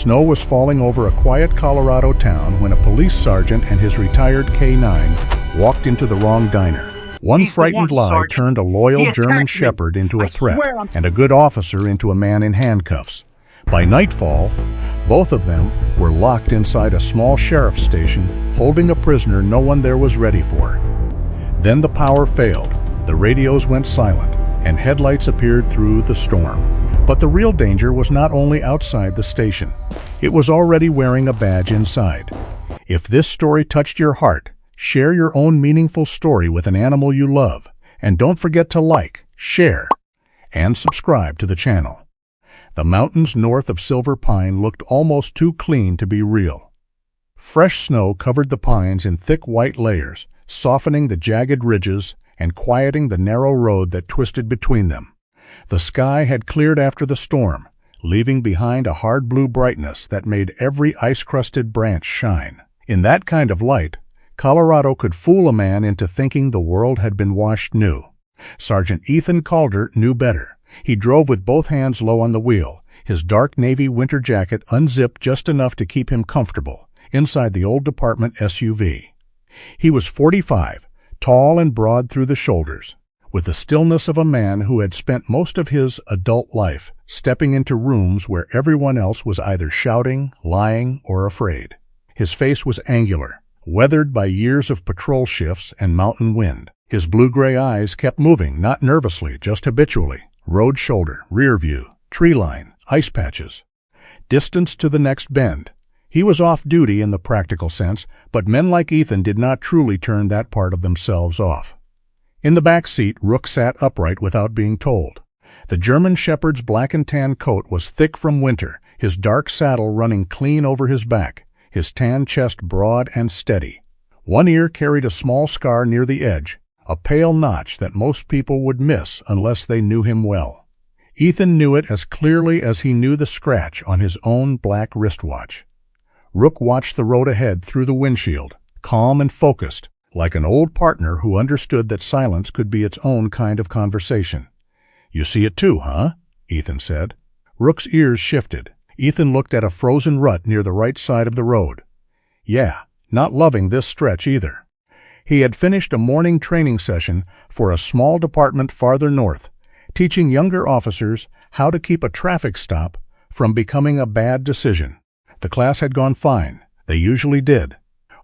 Snow was falling over a quiet Colorado town when a police sergeant and his retired K-9 walked into the wrong diner. One frightened lie turned a loyal German shepherd into a threat, and a good officer into a man in handcuffs. By nightfall, both of them were locked inside a small sheriff's station, holding a prisoner no one there was ready for. Then the power failed, the radios went silent, and headlights appeared through the storm. But the real danger was not only outside the station. It was already wearing a badge inside. If this story touched your heart, share your own meaningful story with an animal you love, and don't forget to like, share, and subscribe to the channel. The mountains north of Silver Pine looked almost too clean to be real. Fresh snow covered the pines in thick white layers, softening the jagged ridges and quieting the narrow road that twisted between them. The sky had cleared after the storm, leaving behind a hard blue brightness that made every ice-crusted branch shine. In that kind of light, Colorado could fool a man into thinking the world had been washed new. Sergeant Ethan Calder knew better. He drove with both hands low on the wheel, his dark navy winter jacket unzipped just enough to keep him comfortable, inside the old department SUV. He was 45, tall and broad through the shoulders, with the stillness of a man who had spent most of his adult life stepping into rooms where everyone else was either shouting, lying, or afraid. His face was angular, weathered by years of patrol shifts and mountain wind. His blue-gray eyes kept moving, not nervously, just habitually. Road shoulder, rear view, tree line, ice patches. Distance to the next bend. He was off-duty in the practical sense, but men like Ethan did not truly turn that part of themselves off. In the back seat, Rook sat upright without being told. The German shepherd's black and tan coat was thick from winter, his dark saddle running clean over his back, his tan chest broad and steady. One ear carried a small scar near the edge, a pale notch that most people would miss unless they knew him well. Ethan knew it as clearly as he knew the scratch on his own black wristwatch. Rook watched the road ahead through the windshield, calm and focused, like an old partner who understood that silence could be its own kind of conversation. "You see it too, huh?" Ethan said. Rook's ears shifted. Ethan looked at a frozen rut near the right side of the road. Yeah, not loving this stretch either. He had finished a morning training session for a small department farther north, teaching younger officers how to keep a traffic stop from becoming a bad decision. The class had gone fine. They usually did.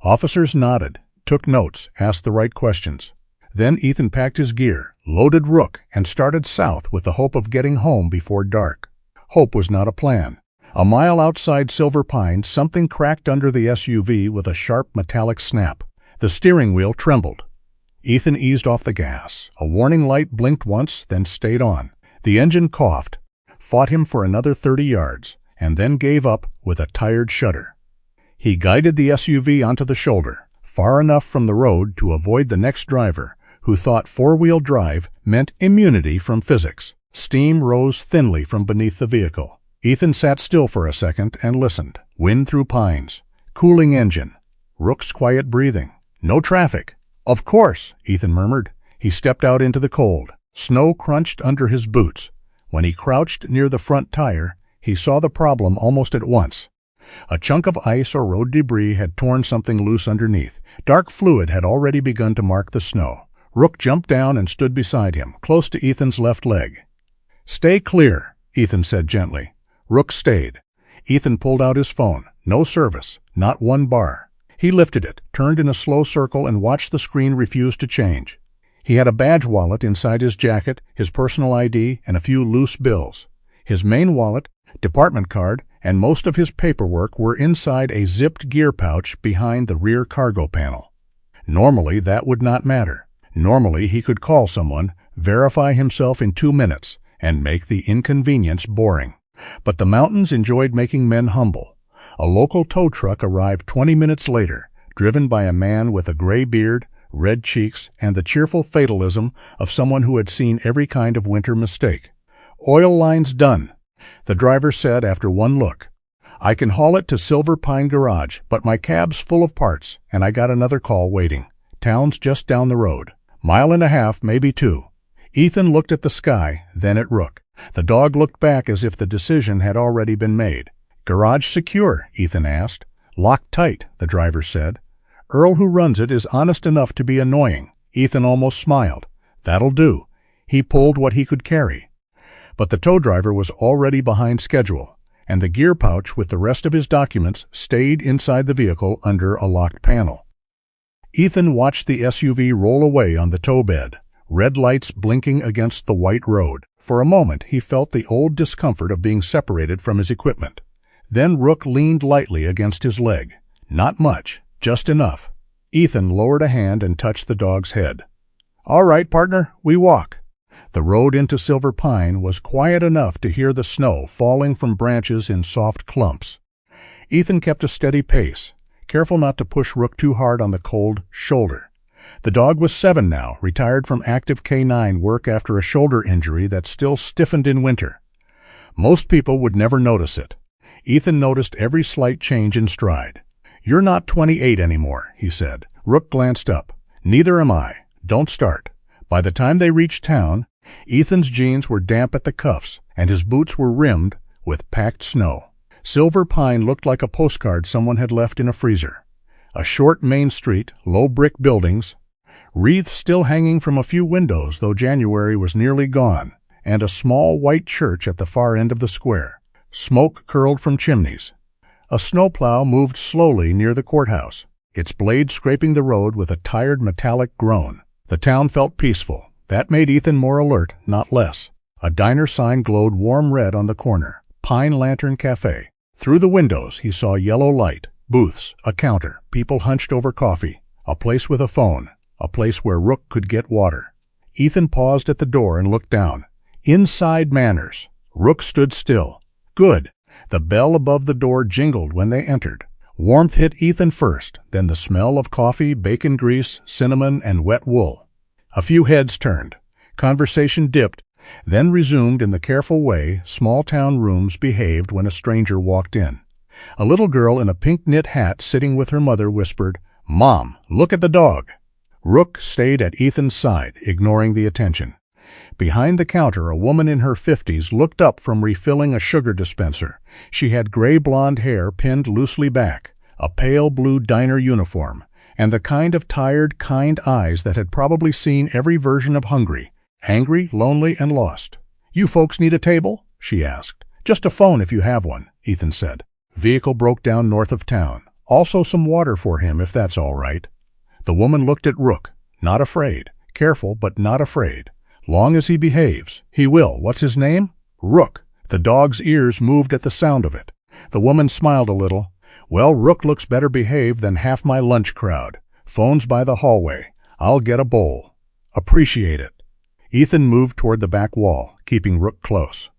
Officers nodded, took notes, asked the right questions. Then Ethan packed his gear, loaded Rook, and started south with the hope of getting home before dark. Hope was not a plan. A mile outside Silver Pine, something cracked under the SUV with a sharp metallic snap. The steering wheel trembled. Ethan eased off the gas. A warning light blinked once, then stayed on. The engine coughed, fought him for another 30 yards, and then gave up with a tired shudder. He guided the SUV onto the shoulder, far enough from the road to avoid the next driver, who thought four-wheel drive meant immunity from physics. Steam rose thinly from beneath the vehicle. Ethan sat still for a second and listened. Wind through pines. Cooling engine. Rook's quiet breathing. No traffic. "Of course," Ethan murmured. He stepped out into the cold. Snow crunched under his boots. When he crouched near the front tire, he saw the problem almost at once. A chunk of ice or road debris had torn something loose underneath. Dark fluid had already begun to mark the snow. Rook jumped down and stood beside him, close to Ethan's left leg. "Stay clear," Ethan said gently. Rook stayed. Ethan pulled out his phone. No service. Not one bar. He lifted it, turned in a slow circle, and watched the screen refuse to change. He had a badge wallet inside his jacket, his personal ID, and a few loose bills. His main wallet, department card, and most of his paperwork were inside a zipped gear pouch behind the rear cargo panel. Normally, that would not matter. Normally, he could call someone, verify himself in 2 minutes, and make the inconvenience boring. But the mountains enjoyed making men humble. A local tow truck arrived 20 minutes later, driven by a man with a gray beard, red cheeks, and the cheerful fatalism of someone who had seen every kind of winter mistake. "Oil line's done," the driver said after one look. "I can haul it to Silver Pine Garage, but my cab's full of parts, and I got another call waiting. Town's just down the road. 1.5 miles, maybe 2. Ethan looked at the sky, then at Rook. The dog looked back as if the decision had already been made. "Garage secure?" Ethan asked. "Locked tight," the driver said. "Earl, who runs it, is honest enough to be annoying." Ethan almost smiled. "That'll do." He pulled what he could carry. But the tow driver was already behind schedule, and the gear pouch with the rest of his documents stayed inside the vehicle under a locked panel. Ethan watched the SUV roll away on the tow bed, red lights blinking against the white road. For a moment he felt the old discomfort of being separated from his equipment. Then Rook leaned lightly against his leg. Not much, just enough. Ethan lowered a hand and touched the dog's head. "All right, partner, we walk." The road into Silver Pine was quiet enough to hear the snow falling from branches in soft clumps. Ethan kept a steady pace, careful not to push Rook too hard on the cold shoulder. The dog was 7 now, retired from active K9 work after a shoulder injury that still stiffened in winter. Most people would never notice it. Ethan noticed every slight change in stride. "You're not 28 anymore," he said. Rook glanced up. "Neither am I. Don't start." By the time they reached town, Ethan's jeans were damp at the cuffs, and his boots were rimmed with packed snow. Silver Pine looked like a postcard someone had left in a freezer. A short main street, low brick buildings, wreaths still hanging from a few windows, though January was nearly gone, and a small white church at the far end of the square. Smoke curled from chimneys. A snowplow moved slowly near the courthouse, its blade scraping the road with a tired metallic groan. The town felt peaceful. That made Ethan more alert, not less. A diner sign glowed warm red on the corner. Pine Lantern Cafe. Through the windows he saw yellow light, booths, a counter, people hunched over coffee, a place with a phone, a place where Rook could get water. Ethan paused at the door and looked down. Inside Manners. Rook stood still. Good. The bell above the door jingled when they entered. Warmth hit Ethan first, then the smell of coffee, bacon grease, cinnamon, and wet wool. A few heads turned. Conversation dipped, then resumed in the careful way small-town rooms behaved when a stranger walked in. A little girl in a pink knit hat sitting with her mother whispered, "Mom, look at the dog." Rook stayed at Ethan's side, ignoring the attention. Behind the counter, a woman in her 50s looked up from refilling a sugar dispenser. She had gray blonde hair pinned loosely back, a pale blue diner uniform, and the kind of tired, kind eyes that had probably seen every version of hungry, angry, lonely, and lost. "You folks need a table?" she asked. "Just a phone if you have one," Ethan said. Vehicle broke down north of town. "Also some water for him, if that's all right." The woman looked at Rook. Not afraid. Careful, but not afraid. "Long as he behaves." "He will. What's his name?" "Rook." The dog's ears moved at the sound of it. The woman smiled a little. "Well, Rook looks better behaved than half my lunch crowd. Phone's by the hallway. I'll get a bowl." "Appreciate it." Ethan moved toward the back wall, keeping Rook close.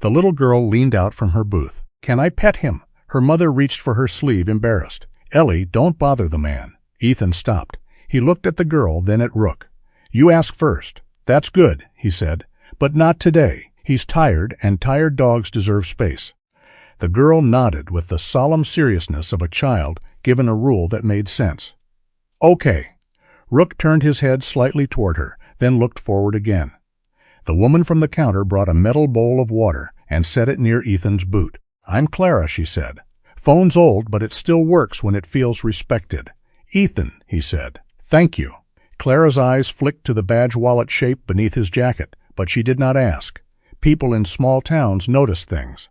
The little girl leaned out from her booth. "Can I pet him?" Her mother reached for her sleeve, embarrassed. "Ellie, don't bother the man." Ethan stopped. He looked at the girl, then at Rook. "You ask first." "That's good," he said. "But not today. He's tired, and tired dogs deserve space." The girl nodded with the solemn seriousness of a child given a rule that made sense. "Okay." Rook turned his head slightly toward her, then looked forward again. The woman from the counter brought a metal bowl of water and set it near Ethan's boot. "I'm Clara," she said. "Phone's old, but it still works when it feels respected." "Ethan," he said. "Thank you." Clara's eyes flicked to the badge wallet shape beneath his jacket, but she did not ask. People in small towns noticed things.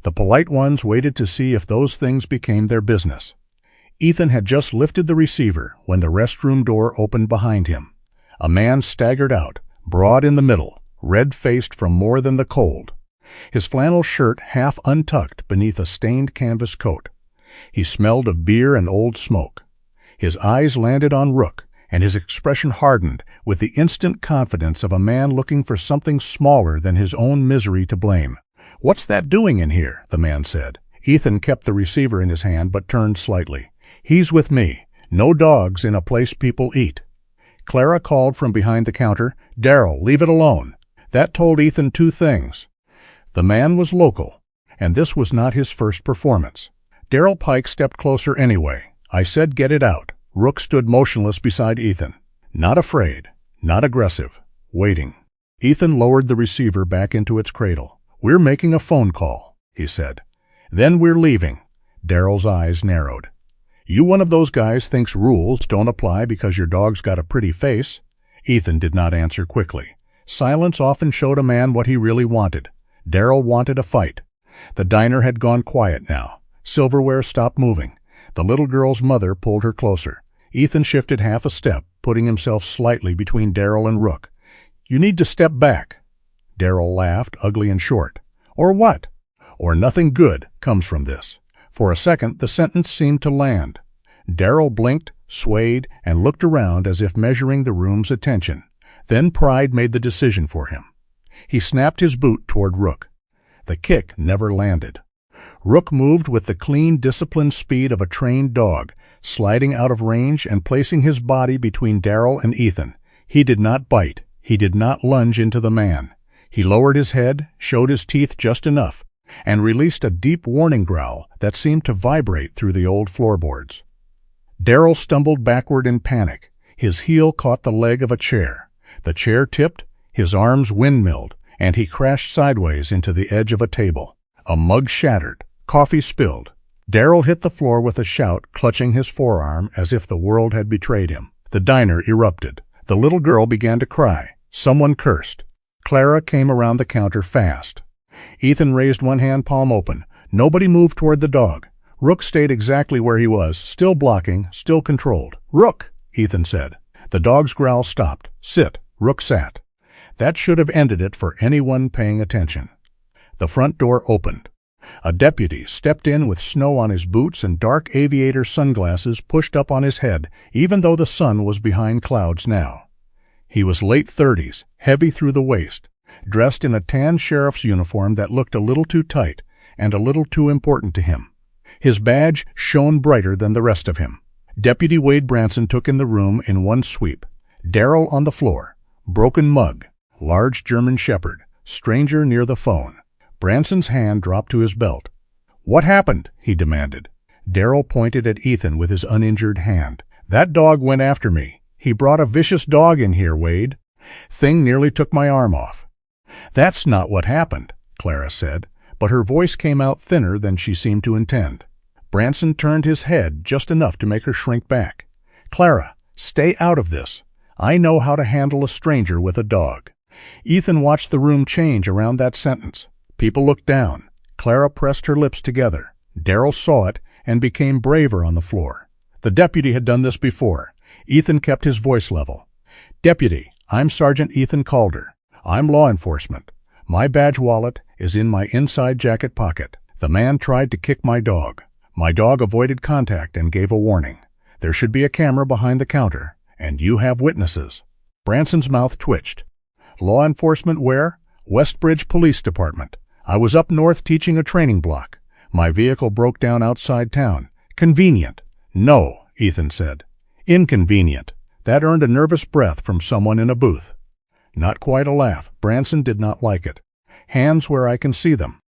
The polite ones waited to see if those things became their business. Ethan had just lifted the receiver when the restroom door opened behind him. A man staggered out, broad in the middle, red-faced from more than the cold. His flannel shirt half untucked beneath a stained canvas coat. He smelled of beer and old smoke. His eyes landed on Rook, and his expression hardened with the instant confidence of a man looking for something smaller than his own misery to blame. "What's that doing in here?" the man said. Ethan kept the receiver in his hand but turned slightly. "He's with me. No dogs in a place people eat." Clara called from behind the counter, "Darryl, leave it alone." That told Ethan two things. The man was local, and this was not his first performance. Darryl Pike stepped closer anyway. "I said get it out." Rook stood motionless beside Ethan. Not afraid, not aggressive, waiting. Ethan lowered the receiver back into its cradle. "We're making a phone call," he said. "Then we're leaving." Daryl's eyes narrowed. "You one of those guys thinks rules don't apply because your dog's got a pretty face?" Ethan did not answer quickly. Silence often showed a man what he really wanted. Daryl wanted a fight. The diner had gone quiet now. Silverware stopped moving. The little girl's mother pulled her closer. Ethan shifted half a step, putting himself slightly between Daryl and Rook. "You need to step back." Daryl laughed, ugly and short. "Or what?" "Or nothing good comes from this." For a second, the sentence seemed to land. Daryl blinked, swayed, and looked around as if measuring the room's attention. Then pride made the decision for him. He snapped his boot toward Rook. The kick never landed. Rook moved with the clean, disciplined speed of a trained dog, sliding out of range and placing his body between Daryl and Ethan. He did not bite. He did not lunge into the man. He lowered his head, showed his teeth just enough, and released a deep warning growl that seemed to vibrate through the old floorboards. Daryl stumbled backward in panic. His heel caught the leg of a chair. The chair tipped, his arms windmilled, and he crashed sideways into the edge of a table. A mug shattered. Coffee spilled. Daryl hit the floor with a shout, clutching his forearm as if the world had betrayed him. The diner erupted. The little girl began to cry. Someone cursed. Clara came around the counter fast. Ethan raised one hand, palm open. Nobody moved toward the dog. Rook stayed exactly where he was, still blocking, still controlled. "Rook!" Ethan said. The dog's growl stopped. "Sit." Rook sat. That should have ended it for anyone paying attention. The front door opened. A deputy stepped in with snow on his boots and dark aviator sunglasses pushed up on his head, even though the sun was behind clouds now. He was late 30s, heavy through the waist, dressed in a tan sheriff's uniform that looked a little too tight and a little too important to him. His badge shone brighter than the rest of him. Deputy Wade Branson took in the room in one sweep. Daryl on the floor. Broken mug. Large German shepherd. Stranger near the phone. Branson's hand dropped to his belt. "What happened?" he demanded. Daryl pointed at Ethan with his uninjured hand. "That dog went after me. He brought a vicious dog in here, Wade. Thing nearly took my arm off." "That's not what happened," Clara said, but her voice came out thinner than she seemed to intend. Branson turned his head just enough to make her shrink back. "Clara, stay out of this. I know how to handle a stranger with a dog." Ethan watched the room change around that sentence. People looked down. Clara pressed her lips together. Daryl saw it and became braver on the floor. The deputy had done this before. Ethan kept his voice level. "Deputy, I'm Sergeant Ethan Calder. I'm law enforcement. My badge wallet is in my inside jacket pocket. The man tried to kick my dog. My dog avoided contact and gave a warning. There should be a camera behind the counter, and you have witnesses." Branson's mouth twitched. "Law enforcement where?" "Westbridge Police Department. I was up north teaching a training block. My vehicle broke down outside town. Convenient." "No," Ethan said. "Inconvenient." That earned a nervous breath from someone in a booth. Not quite a laugh. Branson did not like it. "Hands where I can see them."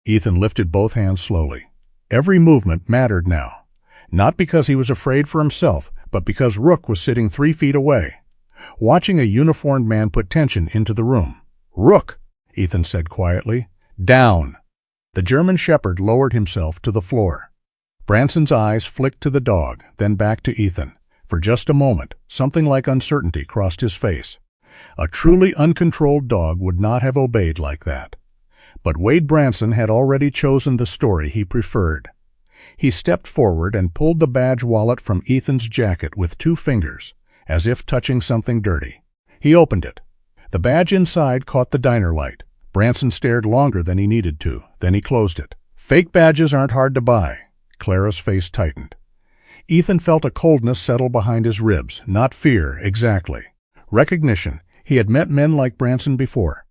Ethan lifted both hands slowly. Every movement mattered now. Not because he was afraid for himself, but because Rook was sitting 3 feet away, watching a uniformed man put tension into the room. "Rook," Ethan said quietly. "Down." The German shepherd lowered himself to the floor. Branson's eyes flicked to the dog, then back to Ethan. For just a moment, something like uncertainty crossed his face. A truly uncontrolled dog would not have obeyed like that. But Wade Branson had already chosen the story he preferred. He stepped forward and pulled the badge wallet from Ethan's jacket with 2 fingers, as if touching something dirty. He opened it. The badge inside caught the diner light. Branson stared longer than he needed to. Then he closed it. "Fake badges aren't hard to buy." Clara's face tightened. Ethan felt a coldness settle behind his ribs, not fear, exactly. Recognition. He had met men like Branson before.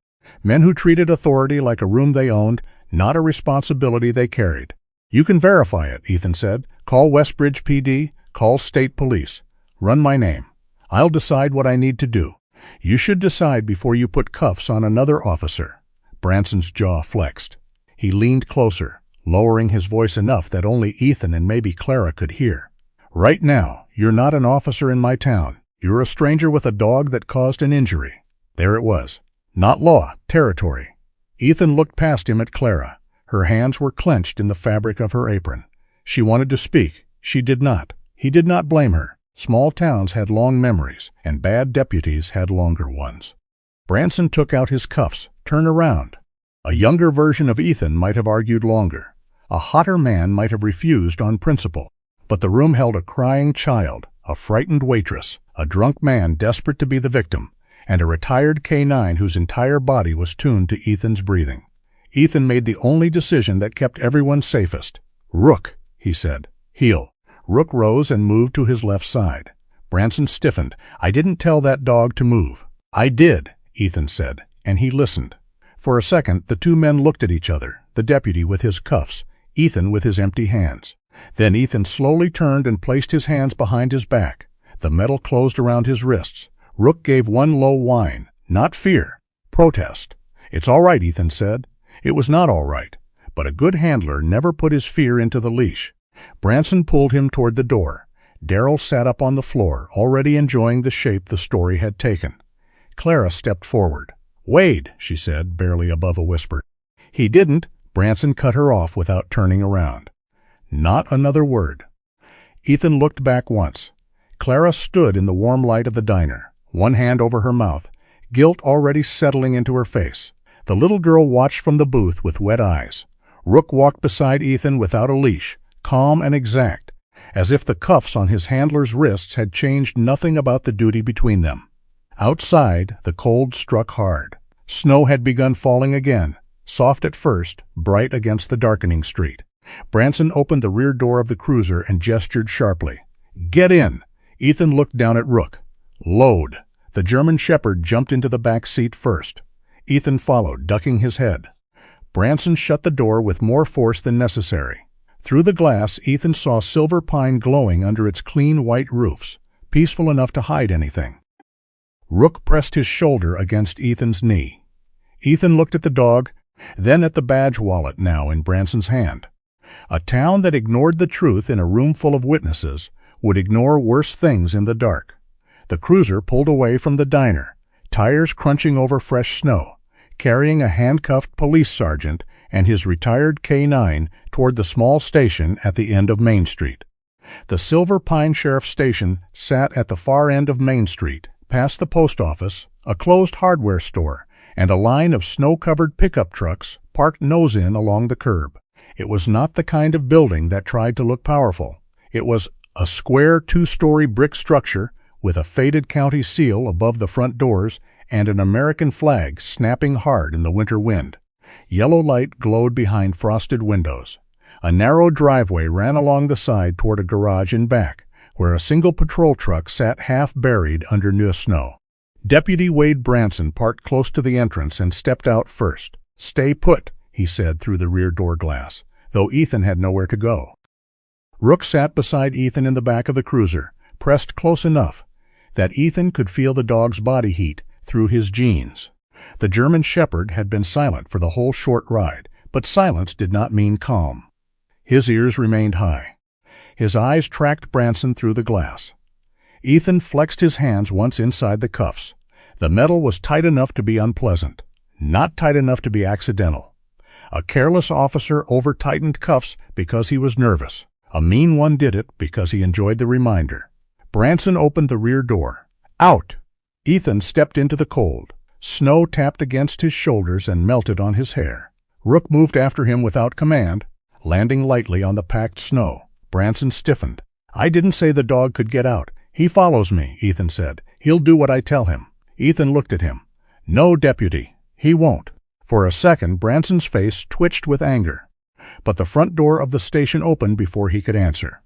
Men who treated authority like a room they owned, not a responsibility they carried. "You can verify it," Ethan said. "Call Westbridge PD, call State Police. Run my name. I'll decide what I need to do. You should decide before you put cuffs on another officer." Branson's jaw flexed. He leaned closer, lowering his voice enough that only Ethan and maybe Clara could hear. "Right now, you're not an officer in my town. You're a stranger with a dog that caused an injury." There it was. Not law, territory. Ethan looked past him at Clara. Her hands were clenched in the fabric of her apron. She wanted to speak. She did not. He did not blame her. Small towns had long memories, and bad deputies had longer ones. Branson took out his cuffs. Turn around. A younger version of Ethan might have argued longer. A hotter man might have refused on principle. But the room held a crying child, a frightened waitress, a drunk man desperate to be the victim, and a retired K-9 whose entire body was tuned to Ethan's breathing. Ethan made the only decision that kept everyone safest. "Rook," he said. "Heel." Rook rose and moved to his left side. Branson stiffened. "I didn't tell that dog to move." "I did," Ethan said, and he listened. For a second, the two men looked at each other, the deputy with his cuffs, Ethan with his empty hands. Then Ethan slowly turned and placed his hands behind his back. The metal closed around his wrists. Rook gave one low whine. Not fear. Protest. "It's all right," Ethan said. It was not all right, but a good handler never put his fear into the leash. Branson pulled him toward the door. Darrell sat up on the floor, already enjoying the shape the story had taken. Clara stepped forward. "Wade," she said, barely above a whisper. "He didn't." Branson cut her off without turning around. Not another word. Ethan looked back once. Clara stood in the warm light of the diner, one hand over her mouth, guilt already settling into her face. The little girl watched from the booth with wet eyes. Rook walked beside Ethan without a leash, calm and exact, as if the cuffs on his handler's wrists had changed nothing about the duty between them. Outside, the cold struck hard. Snow had begun falling again, soft at first, bright against the darkening street. Branson opened the rear door of the cruiser and gestured sharply. "Get in!" Ethan looked down at Rook. "Load!" The German Shepherd jumped into the back seat first. Ethan followed, ducking his head. Branson shut the door with more force than necessary. Through the glass, Ethan saw Silver Pine glowing under its clean white roofs, peaceful enough to hide anything. Rook pressed his shoulder against Ethan's knee. Ethan looked at the dog, then at the badge wallet now in Branson's hand. A town that ignored the truth in a room full of witnesses would ignore worse things in the dark. The cruiser pulled away from the diner, tires crunching over fresh snow, carrying a handcuffed police sergeant and his retired K-9 toward the small station at the end of Main Street. The Silver Pine Sheriff's Station sat at the far end of Main Street, past the post office, a closed hardware store, and a line of snow-covered pickup trucks parked nose-in along the curb. It was not the kind of building that tried to look powerful. It was a square two-story brick structure with a faded county seal above the front doors and an American flag snapping hard in the winter wind. Yellow light glowed behind frosted windows. A narrow driveway ran along the side toward a garage in back, where a single patrol truck sat half buried under new snow. Deputy Wade Branson parked close to the entrance and stepped out first. "Stay put," he said through the rear door glass, though Ethan had nowhere to go. Rook sat beside Ethan in the back of the cruiser, pressed close enough that Ethan could feel the dog's body heat through his jeans. The German Shepherd had been silent for the whole short ride, but silence did not mean calm. His ears remained high. His eyes tracked Branson through the glass. Ethan flexed his hands once inside the cuffs. The metal was tight enough to be unpleasant, not tight enough to be accidental. A careless officer over-tightened cuffs because he was nervous. A mean one did it because he enjoyed the reminder. Branson opened the rear door. "Out!" Ethan stepped into the cold. Snow tapped against his shoulders and melted on his hair. Rook moved after him without command, landing lightly on the packed snow. Branson stiffened. "I didn't say the dog could get out. He follows me," Ethan said. "He'll do what I tell him." Ethan looked at him. "No, deputy, he won't." For a second, Branson's face twitched with anger, but the front door of the station opened before he could answer.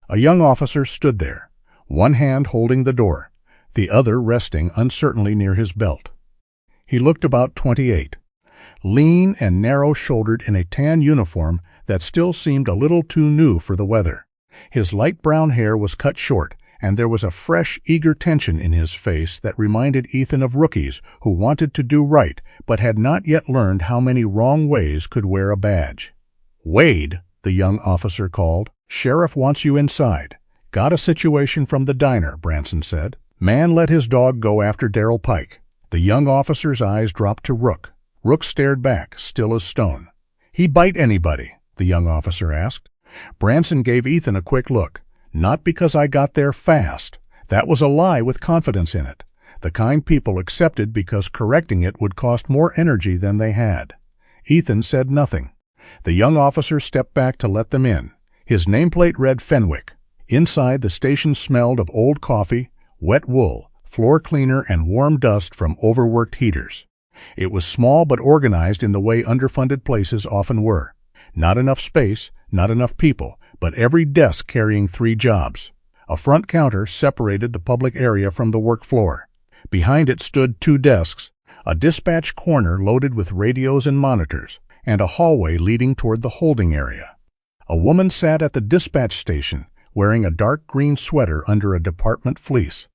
A young officer stood there, one hand holding the door, the other resting uncertainly near his belt. He looked about 28, lean and narrow-shouldered in a tan uniform that still seemed a little too new for the weather. His light brown hair was cut short, and there was a fresh, eager tension in his face that reminded Ethan of rookies who wanted to do right but had not yet learned how many wrong ways could wear a badge. "Wade," the young officer called. "Sheriff wants you inside." "Got a situation from the diner," Branson said. "Man let his dog go after Darrell Pike." The young officer's eyes dropped to Rook. Rook stared back, still as stone. "He bite anybody?" the young officer asked. Branson gave Ethan a quick look. "Not because I got there fast. That was a lie with confidence in it. The kind people accepted because correcting it would cost more energy than they had." Ethan said nothing. The young officer stepped back to let them in. His nameplate read Fenwick. Inside, the station smelled of old coffee, wet wool, floor cleaner, and warm dust from overworked heaters. It was small but organized in the way underfunded places often were. Not enough space, not enough people, but every desk carrying 3 jobs. A front counter separated the public area from the work floor. Behind it stood 2 desks, a dispatch corner loaded with radios and monitors, and a hallway leading toward the holding area. A woman sat at the dispatch station, wearing a dark green sweater under a department fleece.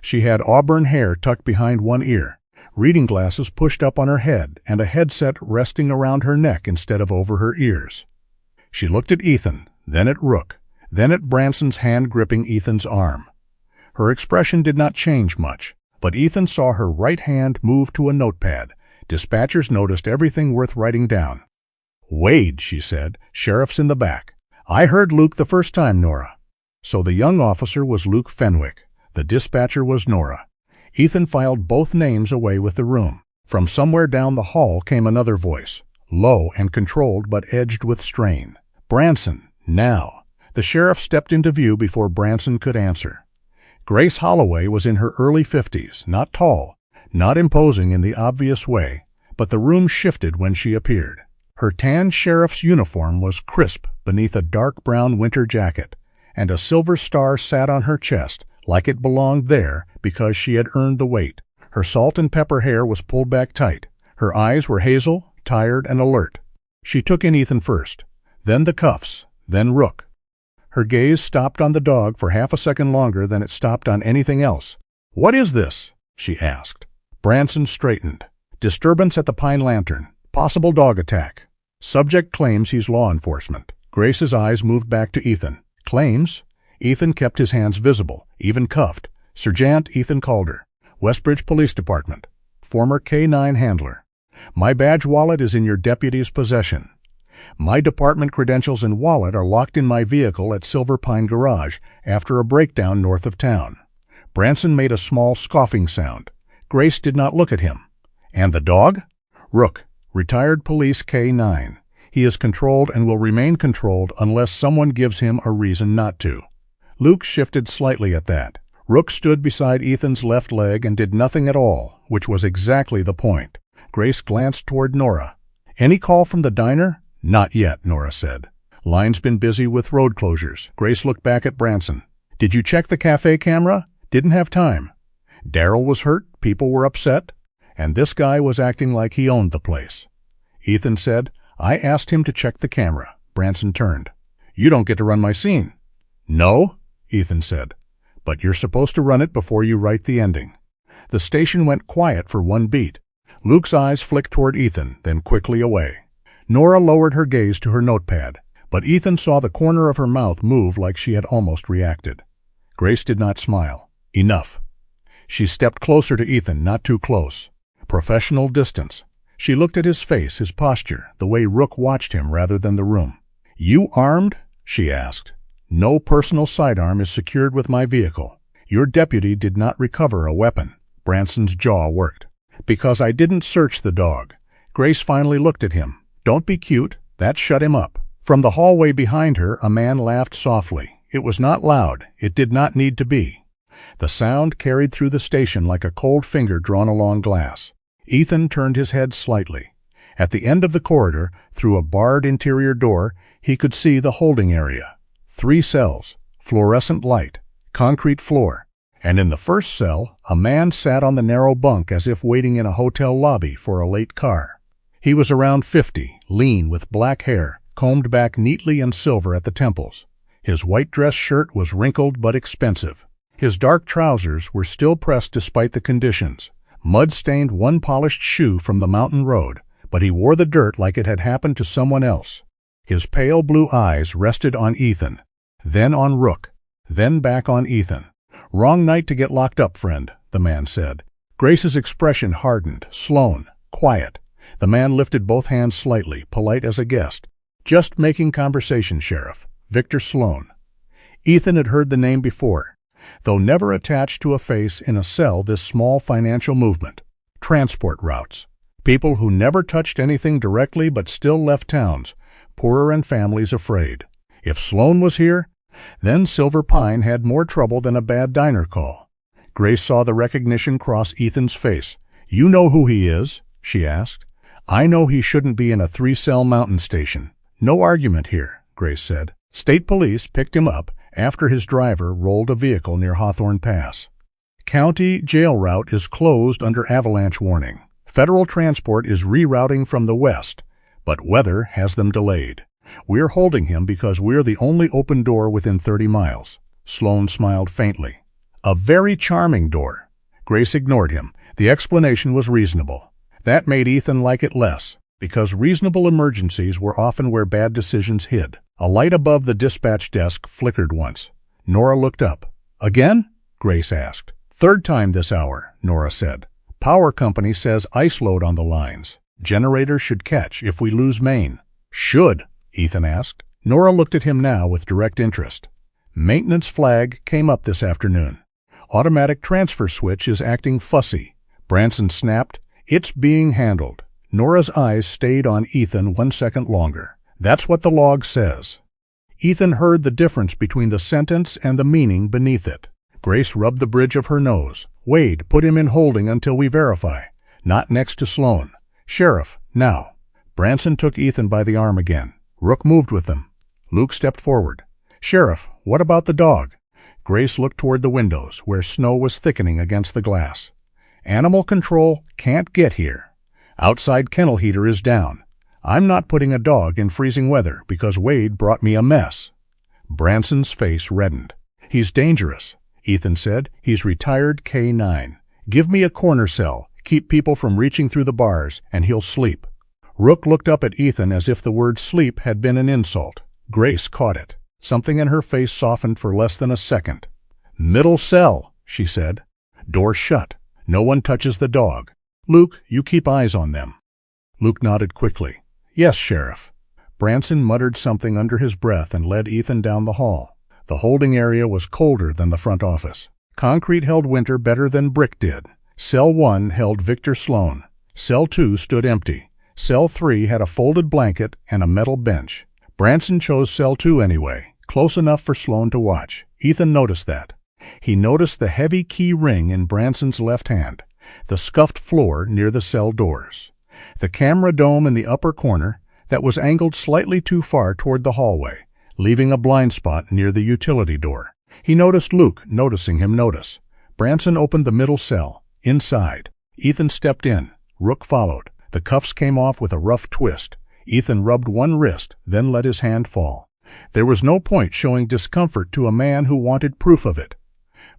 She had auburn hair tucked behind one ear, reading glasses pushed up on her head, and a headset resting around her neck instead of over her ears. She looked at Ethan, then at Rook, then at Branson's hand gripping Ethan's arm. Her expression did not change much, but Ethan saw her right hand move to a notepad. Dispatchers noticed everything worth writing down. "Wade," she said, "sheriff's in the back. I heard Luke the first time, Nora." So the young officer was Luke Fenwick. The dispatcher was Nora. Ethan filed both names away with the room. From somewhere down the hall came another voice, low and controlled but edged with strain. "Branson, now." The sheriff stepped into view before Branson could answer. Grace Holloway was in her early 50s, not tall, not imposing in the obvious way, but the room shifted when she appeared. Her tan sheriff's uniform was crisp beneath a dark brown winter jacket, and a silver star sat on her chest like it belonged there because she had earned the weight. Her salt and pepper hair was pulled back tight. Her eyes were hazel, tired, and alert. She took in Ethan first, then the cuffs, then Rook. Her gaze stopped on the dog for half a second longer than it stopped on anything else. "What is this?" she asked. Branson straightened. "Disturbance at the Pine Lantern. Possible dog attack. Subject claims he's law enforcement." Grace's eyes moved back to Ethan. "Claims?" Ethan kept his hands visible, even cuffed. "Sergeant Ethan Calder, Westbridge Police Department, former K-9 handler. My badge wallet is in your deputy's possession. My department credentials and wallet are locked in my vehicle at Silver Pine Garage after a breakdown north of town." Branson made a small scoffing sound. Grace did not look at him. "And the dog?" "Rook, retired police K-9. He is controlled and will remain controlled unless someone gives him a reason not to." Luke shifted slightly at that. Rook stood beside Ethan's left leg and did nothing at all, which was exactly the point. Grace glanced toward Nora. "Any call from the diner?" "Not yet," Nora said. "Line's been busy with road closures." Grace looked back at Branson. "Did you check the cafe camera?" "Didn't have time." "Darryl was hurt, people were upset, and this guy was acting like he owned the place." Ethan said, "I asked him to check the camera." Branson turned. "You don't get to run my scene." "No," Ethan said, "but you're supposed to run it before you write the ending." The station went quiet for one beat. Luke's eyes flicked toward Ethan, then quickly away. Nora lowered her gaze to her notepad, but Ethan saw the corner of her mouth move like she had almost reacted. Grace did not smile. "Enough." She stepped closer to Ethan, not too close. Professional distance. She looked at his face, his posture, the way Rook watched him rather than the room. "You armed?" she asked. "No personal sidearm is secured with my vehicle. Your deputy did not recover a weapon." Branson's jaw worked. "Because I didn't search the dog." Grace finally looked at him. "Don't be cute." That shut him up. From the hallway behind her, a man laughed softly. It was not loud. It did not need to be. The sound carried through the station like a cold finger drawn along glass. Ethan turned his head slightly. At the end of the corridor, through a barred interior door, he could see the holding area. 3 cells, fluorescent light, concrete floor, and in the first cell, a man sat on the narrow bunk as if waiting in a hotel lobby for a late car. He was around 50, lean with black hair, combed back neatly and silver at the temples. His white dress shirt was wrinkled but expensive. His dark trousers were still pressed despite the conditions. Mud stained one polished shoe from the mountain road, but he wore the dirt like it had happened to someone else. His pale blue eyes rested on Ethan, then on Rook, then back on Ethan. "Wrong night to get locked up, friend," the man said. Grace's expression hardened, Sloan, quiet. The man lifted both hands slightly, polite as a guest. "Just making conversation, Sheriff. Victor Sloan." Ethan had heard the name before, though never attached to a face in a cell this small financial movement. Transport routes. People who never touched anything directly but still left towns, poorer and families afraid. If Sloan was here, then Silver Pine had more trouble than a bad diner call. Grace saw the recognition cross Ethan's face. "You know who he is?" she asked. "I know he shouldn't be in a 3-cell mountain station." "No argument here," Grace said. State police picked him up after his driver rolled a vehicle near Hawthorne Pass. County jail route is closed under avalanche warning. Federal transport is rerouting from the west, but weather has them delayed. We're holding him because we're the only open door within 30 miles. Sloan smiled faintly. "A very charming door." Grace ignored him. The explanation was reasonable. That made Ethan like it less, because reasonable emergencies were often where bad decisions hid. A light above the dispatch desk flickered once. Nora looked up. "Again?" Grace asked. "Third time this hour," Nora said. "Power company says ice load on the lines. Generator should catch if we lose main." "Should?" Ethan asked. Nora looked at him now with direct interest. "Maintenance flag came up this afternoon. Automatic transfer switch is acting fussy." Branson snapped. "It's being handled." Nora's eyes stayed on Ethan 1 second longer. "That's what the log says." Ethan heard the difference between the sentence and the meaning beneath it. Grace rubbed the bridge of her nose. "Wade, put him in holding until we verify. Not next to Sloan. Sheriff, now." Branson took Ethan by the arm again. Rook moved with them. Luke stepped forward. "Sheriff, what about the dog?" Grace looked toward the windows, where snow was thickening against the glass. "Animal control can't get here. Outside kennel heater is down. I'm not putting a dog in freezing weather because Wade brought me a mess." Branson's face reddened. "He's dangerous," Ethan said. "He's retired K9. Give me a corner cell, keep people from reaching through the bars, and he'll sleep." Rook looked up at Ethan as if the word sleep had been an insult. Grace caught it. Something in her face softened for less than a second. "Middle cell," she said. "Door shut. No one touches the dog. Luke, you keep eyes on them." Luke nodded quickly. "Yes, Sheriff." Branson muttered something under his breath and led Ethan down the hall. The holding area was colder than the front office. Concrete held winter better than brick did. Cell 1 held Victor Sloan. Cell 2 stood empty. Cell 3 had a folded blanket and a metal bench. Branson chose Cell 2 anyway, close enough for Sloan to watch. Ethan noticed that. He noticed the heavy key ring in Branson's left hand, the scuffed floor near the cell doors, the camera dome in the upper corner that was angled slightly too far toward the hallway, leaving a blind spot near the utility door. He noticed Luke noticing him notice. Branson opened the middle cell. Inside. Ethan stepped in. Rook followed. The cuffs came off with a rough twist. Ethan rubbed one wrist, then let his hand fall. There was no point showing discomfort to a man who wanted proof of it.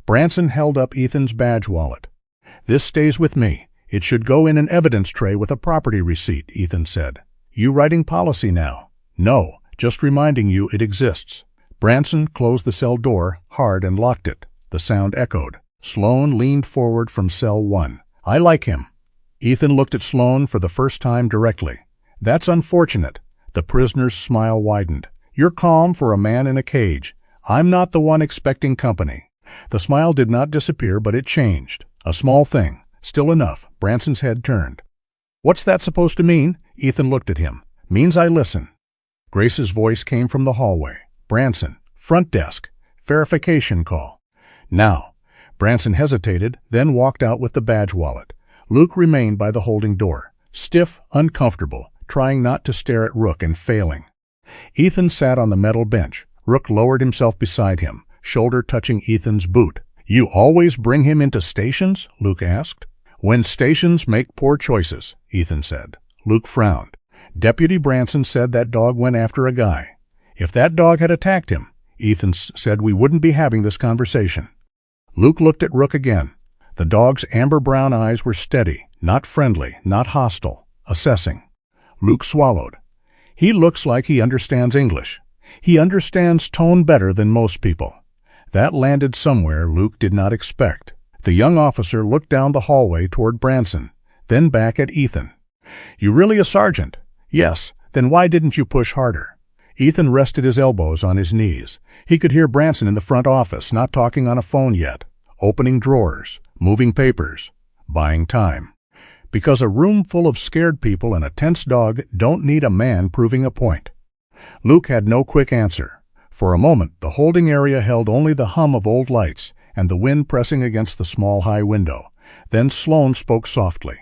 Branson held up Ethan's badge wallet. "This stays with me. It should go in an evidence tray with a property receipt," Ethan said. "You writing policy now?" "No, just reminding you it exists." Branson closed the cell door hard and locked it. The sound echoed. Sloan leaned forward from cell 1. "I like him." Ethan looked at Sloan for the first time directly. "That's unfortunate." The prisoner's smile widened. "You're calm for a man in a cage. I'm not the one expecting company." The smile did not disappear, but it changed. A small thing. Still enough. Branson's head turned. "What's that supposed to mean?" Ethan looked at him. "Means I listen." Grace's voice came from the hallway. "Branson, front desk. Verification call." "Now." Branson hesitated, then walked out with the badge wallet. Luke remained by the holding door, stiff, uncomfortable, trying not to stare at Rook and failing. Ethan sat on the metal bench. Rook lowered himself beside him, shoulder touching Ethan's boot. "You always bring him into stations?" Luke asked. "When stations make poor choices," Ethan said. Luke frowned. "Deputy Branson said that dog went after a guy. If that dog had attacked him, Ethan said we wouldn't be having this conversation." Luke looked at Rook again. The dog's amber-brown eyes were steady, not friendly, not hostile, assessing. Luke swallowed. "He looks like he understands English. He understands tone better than most people." That landed somewhere Luke did not expect. The young officer looked down the hallway toward Branson, then back at Ethan. You really a sergeant? Yes. Then why didn't you push harder? Ethan rested his elbows on his knees. He could hear Branson in the front office, not talking on a phone yet, opening drawers, moving papers, buying time. Because a room full of scared people and a tense dog don't need a man proving a point. Luke had no quick answer. For a moment, the holding area held only the hum of old lights and the wind pressing against the small high window. Then Sloan spoke softly.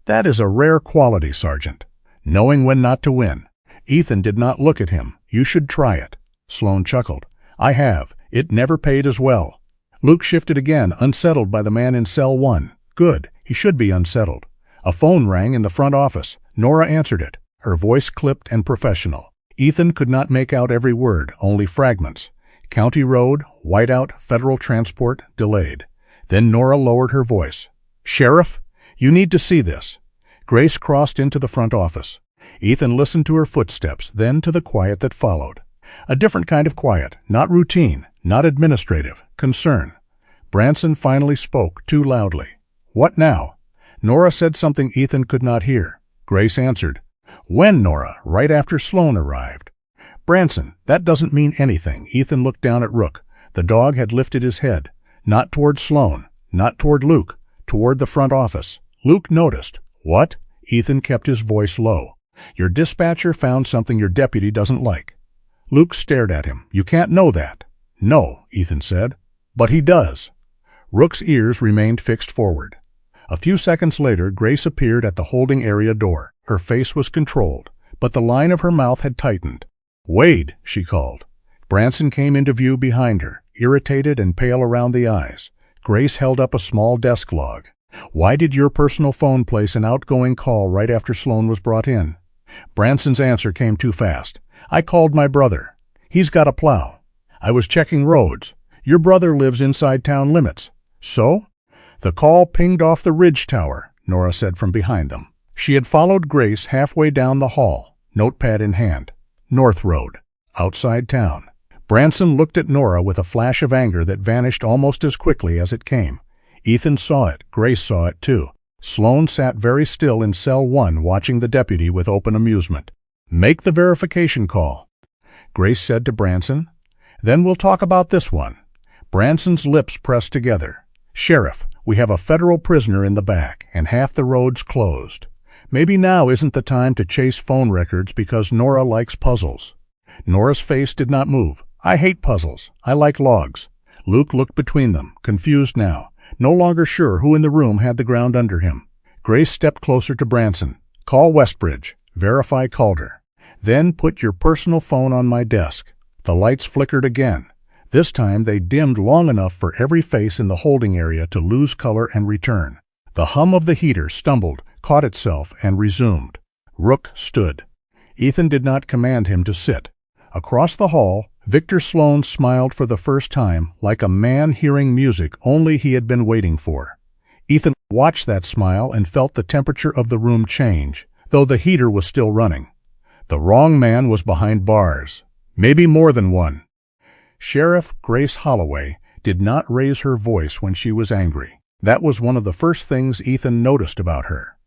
That is a rare quality, Sergeant. Knowing when not to win. Ethan did not look at him. You should try it. Sloan chuckled. I have. It never paid as well. Luke shifted again, unsettled by the man in cell 1. Good. He should be unsettled. A phone rang in the front office. Nora answered it, her voice clipped and professional. Ethan could not make out every word, only fragments. County Road, whiteout, federal transport, delayed. Then Nora lowered her voice. Sheriff, you need to see this. Grace crossed into the front office. Ethan listened to her footsteps, then to the quiet that followed. A different kind of quiet, not routine, not administrative, concern. Branson finally spoke, too loudly. What now? Nora said something Ethan could not hear. Grace answered. When, Nora? Right after Sloan arrived. Branson, that doesn't mean anything. Ethan looked down at Rook. The dog had lifted his head. Not toward Sloan, not toward Luke, toward the front office. Luke noticed. What? Ethan kept his voice low. Your dispatcher found something your deputy doesn't like. Luke stared at him. You can't know that. No, Ethan said. But he does. Rook's ears remained fixed forward. A few seconds later, Grace appeared at the holding area door. Her face was controlled, but the line of her mouth had tightened. Wade, she called. Branson came into view behind her, irritated and pale around the eyes. Grace held up a small desk log. Why did your personal phone place an outgoing call right after Sloan was brought in? Branson's answer came too fast. I called my brother. He's got a plow. I was checking roads. Your brother lives inside town limits. So? The call pinged off the ridge tower, Nora said from behind them. She had followed Grace halfway down the hall, notepad in hand. North Road, outside town. Branson looked at Nora with a flash of anger that vanished almost as quickly as it came. Ethan saw it. Grace saw it too. Sloan sat very still in cell 1 watching the deputy with open amusement. Make the verification call, Grace said to Branson. Then we'll talk about this one. Branson's lips pressed together. Sheriff, we have a federal prisoner in the back, and half the road's closed. Maybe now isn't the time to chase phone records because Nora likes puzzles. Nora's face did not move. I hate puzzles. I like logs. Luke looked between them, confused now, no longer sure who in the room had the ground under him. Grace stepped closer to Branson. Call Westbridge. Verify Calder. Then put your personal phone on my desk. The lights flickered again. This time they dimmed long enough for every face in the holding area to lose color and return. The hum of the heater stumbled, caught itself, and resumed. Rook stood. Ethan did not command him to sit. Across the hall, Victor Sloan smiled for the first time, like a man hearing music only he had been waiting for. Ethan watched that smile and felt the temperature of the room change, though the heater was still running. The wrong man was behind bars. Maybe more than one. Sheriff Grace Holloway did not raise her voice when she was angry. That was one of the first things Ethan noticed about her.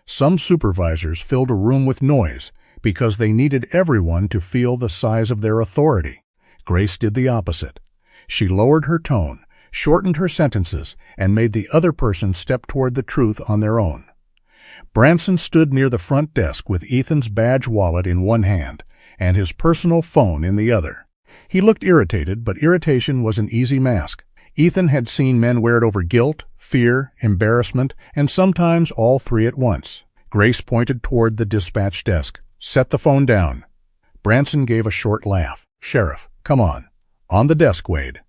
Some supervisors filled a room with noise because they needed everyone to feel the size of their authority. Grace did the opposite. She lowered her tone, shortened her sentences, and made the other person step toward the truth on their own. Branson stood near the front desk with Ethan's badge wallet in one hand and his personal phone in the other. He looked irritated, but irritation was an easy mask. Ethan had seen men wear it over guilt, fear, embarrassment, and sometimes all three at once. Grace pointed toward the dispatch desk. Set the phone down. Branson gave a short laugh. Sheriff, come on. On the desk, Wade.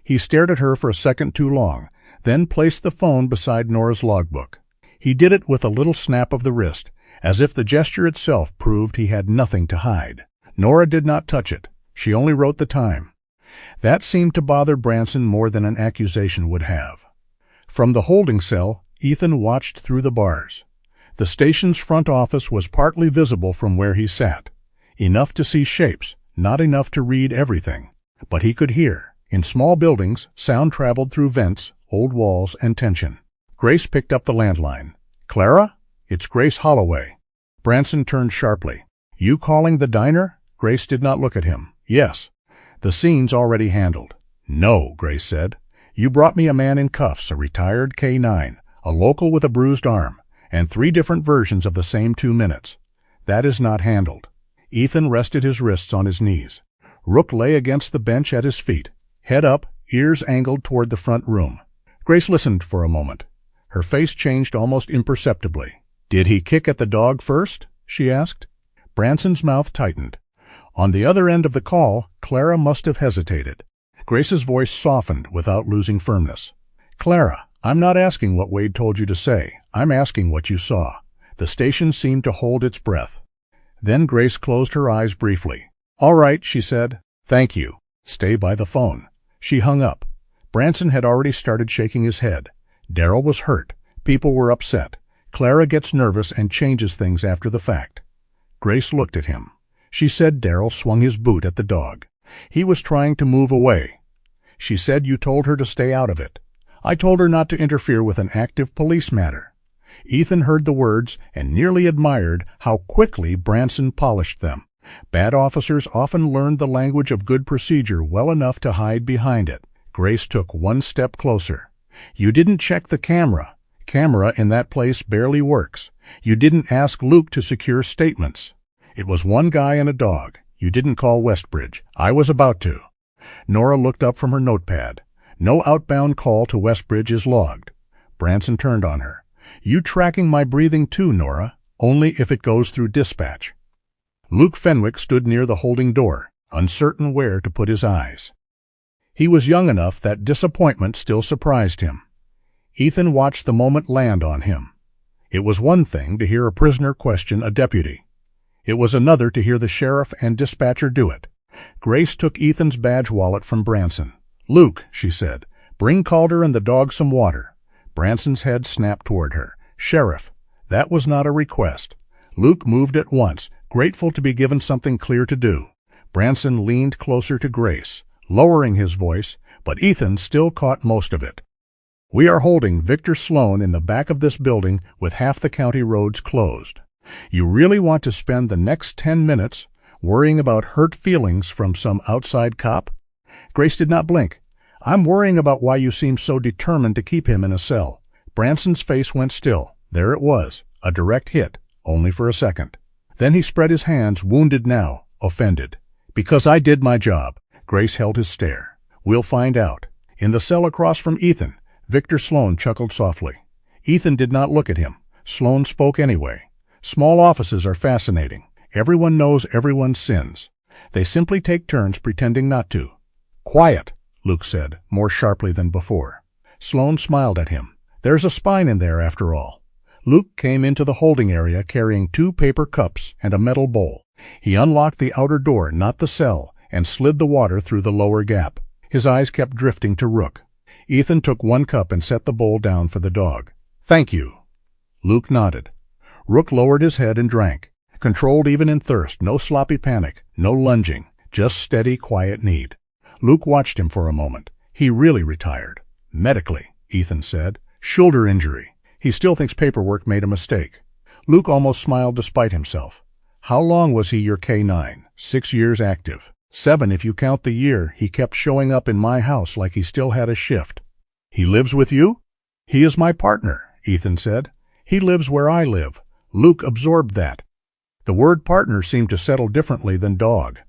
He stared at her for a second too long, then placed the phone beside Nora's logbook. He did it with a little snap of the wrist, as if the gesture itself proved he had nothing to hide. Nora did not touch it. She only wrote the time. That seemed to bother Branson more than an accusation would have. From the holding cell, Ethan watched through the bars. The station's front office was partly visible from where he sat. Enough to see shapes, not enough to read everything. But he could hear. In small buildings, sound traveled through vents, old walls, and tension. Grace picked up the landline. Clara? It's Grace Holloway. Branson turned sharply. You calling the diner? Grace did not look at him. Yes. The scene's already handled. No, Grace said. You brought me a man in cuffs, a retired K9, a local with a bruised arm, and 3 different versions of the same 2 minutes. That is not handled. Ethan rested his wrists on his knees. Rook lay against the bench at his feet, head up, ears angled toward the front room. Grace listened for a moment. Her face changed almost imperceptibly. Did he kick at the dog first? She asked. Branson's mouth tightened. On the other end of the call, Clara must have hesitated. Grace's voice softened without losing firmness. Clara, I'm not asking what Wade told you to say. I'm asking what you saw. The station seemed to hold its breath. Then Grace closed her eyes briefly. All right, she said. Thank you. Stay by the phone. She hung up. Branson had already started shaking his head. Darryl was hurt. People were upset. Clara gets nervous and changes things after the fact. Grace looked at him. She said Darryl swung his boot at the dog. He was trying to move away. She said you told her to stay out of it. I told her not to interfere with an active police matter. Ethan heard the words and nearly admired how quickly Branson polished them. Bad officers often learned the language of good procedure well enough to hide behind it. Grace took 1 step closer. You didn't check the camera. Camera in that place barely works. You didn't ask Luke to secure statements. It was 1 guy and a dog. You didn't call Westbridge. I was about to. Nora looked up from her notepad. No outbound call to Westbridge is logged. Branson turned on her. You tracking my breathing too, Nora, only if it goes through dispatch. Luke Fenwick stood near the holding door, uncertain where to put his eyes. He was young enough that disappointment still surprised him. Ethan watched the moment land on him. It was one thing to hear a prisoner question a deputy. It was another to hear the sheriff and dispatcher do it. Grace took Ethan's badge wallet from Branson. Luke, she said, bring Calder and the dog some water. Branson's head snapped toward her. Sheriff, that was not a request. Luke moved at once, grateful to be given something clear to do. Branson leaned closer to Grace, lowering his voice, but Ethan still caught most of it. We are holding Victor Sloan in the back of this building with half the county roads closed. You really want to spend the next 10 minutes worrying about hurt feelings from some outside cop? Grace did not blink. I'm worrying about why you seem so determined to keep him in a cell. Branson's face went still. There it was, a direct hit, only for a second. Then he spread his hands, wounded now, offended. Because I did my job. Grace held his stare. We'll find out. In the cell across from Ethan, Victor Sloan chuckled softly. Ethan did not look at him. Sloan spoke anyway. Small offices are fascinating. Everyone knows everyone's sins. They simply take turns pretending not to. Quiet, Luke said, more sharply than before. Sloan smiled at him. There's a spine in there after all. Luke came into the holding area carrying 2 paper cups and a metal bowl. He unlocked the outer door, not the cell, and slid the water through the lower gap. His eyes kept drifting to Rook. Ethan took 1 cup and set the bowl down for the dog. Thank you. Luke nodded. Rook lowered his head and drank. Controlled even in thirst, no sloppy panic, no lunging, just steady, quiet need. Luke watched him for a moment. He really retired. Medically, Ethan said. Shoulder injury. He still thinks paperwork made a mistake. Luke almost smiled despite himself. How long was he your K9? 6 years active. 7 if you count the year he kept showing up in my house like he still had a shift. He lives with you? He is my partner, Ethan said. He lives where I live. Luke absorbed that. The word partner seemed to settle differently than dog.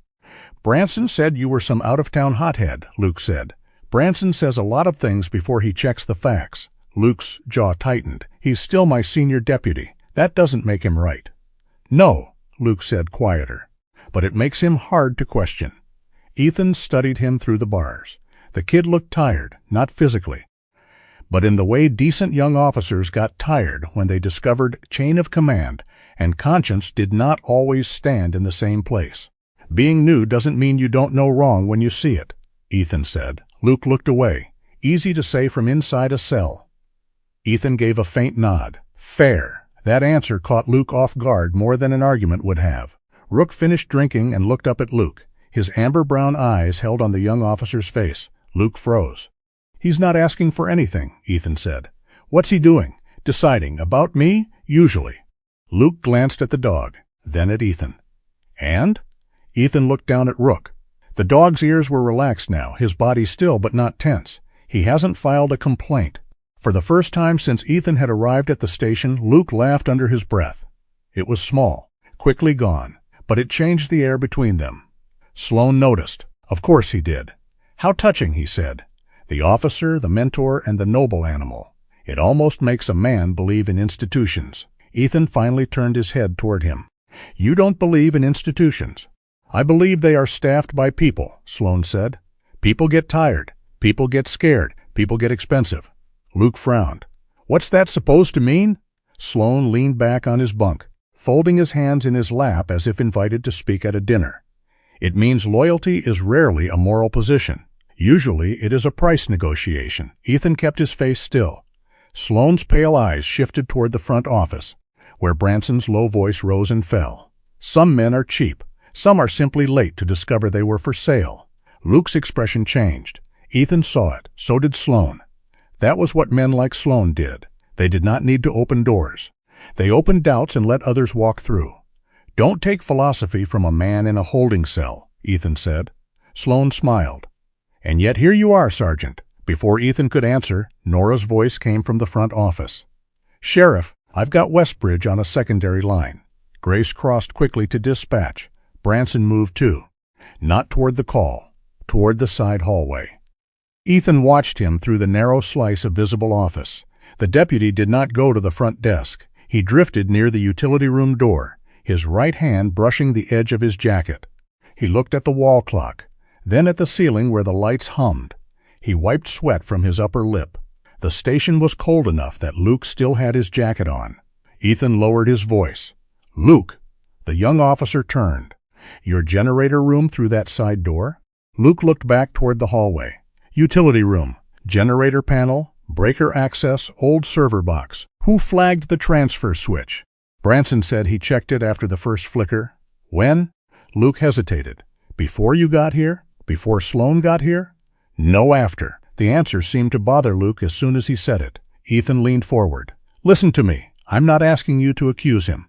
Branson said you were some out-of-town hothead, Luke said. Branson says a lot of things before he checks the facts. Luke's jaw tightened. He's still my senior deputy. That doesn't make him right. No, Luke said, quieter. But it makes him hard to question. Ethan studied him through the bars. The kid looked tired, not physically, but in the way decent young officers got tired when they discovered chain of command and conscience did not always stand in the same place. Being new doesn't mean you don't know wrong when you see it, Ethan said. Luke looked away. Easy to say from inside a cell. Ethan gave a faint nod. Fair. That answer caught Luke off guard more than an argument would have. Rook finished drinking and looked up at Luke. His amber-brown eyes held on the young officer's face. Luke froze. He's not asking for anything, Ethan said. What's he doing? Deciding. About me? Usually. Luke glanced at the dog, then at Ethan. And? Ethan looked down at Rook. The dog's ears were relaxed now, his body still but not tense. He hasn't filed a complaint. For the first time since Ethan had arrived at the station, Luke laughed under his breath. It was small, quickly gone, but it changed the air between them. Sloane noticed. Of course he did. How touching, he said. The officer, the mentor, and the noble animal. It almost makes a man believe in institutions. Ethan finally turned his head toward him. You don't believe in institutions. I believe they are staffed by people, Sloane said. People get tired. People get scared. People get expensive. Luke frowned. What's that supposed to mean? Sloane leaned back on his bunk, folding his hands in his lap as if invited to speak at a dinner. It means loyalty is rarely a moral position. Usually it is a price negotiation. Ethan kept his face still. Sloane's pale eyes shifted toward the front office, where Branson's low voice rose and fell. Some men are cheap. Some are simply late to discover they were for sale. Luke's expression changed. Ethan saw it. So did Sloane. That was what men like Sloane did. They did not need to open doors. They opened doubts and let others walk through. Don't take philosophy from a man in a holding cell, Ethan said. Sloane smiled. And yet here you are, Sergeant. Before Ethan could answer, Nora's voice came from the front office. Sheriff, I've got Westbridge on a secondary line. Grace crossed quickly to dispatch. Branson moved too. Not toward the call, toward the side hallway. Ethan watched him through the narrow slice of visible office. The deputy did not go to the front desk. He drifted near the utility room door, his right hand brushing the edge of his jacket. He looked at the wall clock, then at the ceiling where the lights hummed. He wiped sweat from his upper lip. The station was cold enough that Luke still had his jacket on. Ethan lowered his voice. Luke! The young officer turned. Your generator room through that side door? Luke looked back toward the hallway. Utility room, generator panel, breaker access, old server box. Who flagged the transfer switch? Branson said he checked it after the first flicker. When? Luke hesitated. Before you got here? Before Sloane got here? No, after. The answer seemed to bother Luke as soon as he said it. Ethan leaned forward. Listen to me. I'm not asking you to accuse him.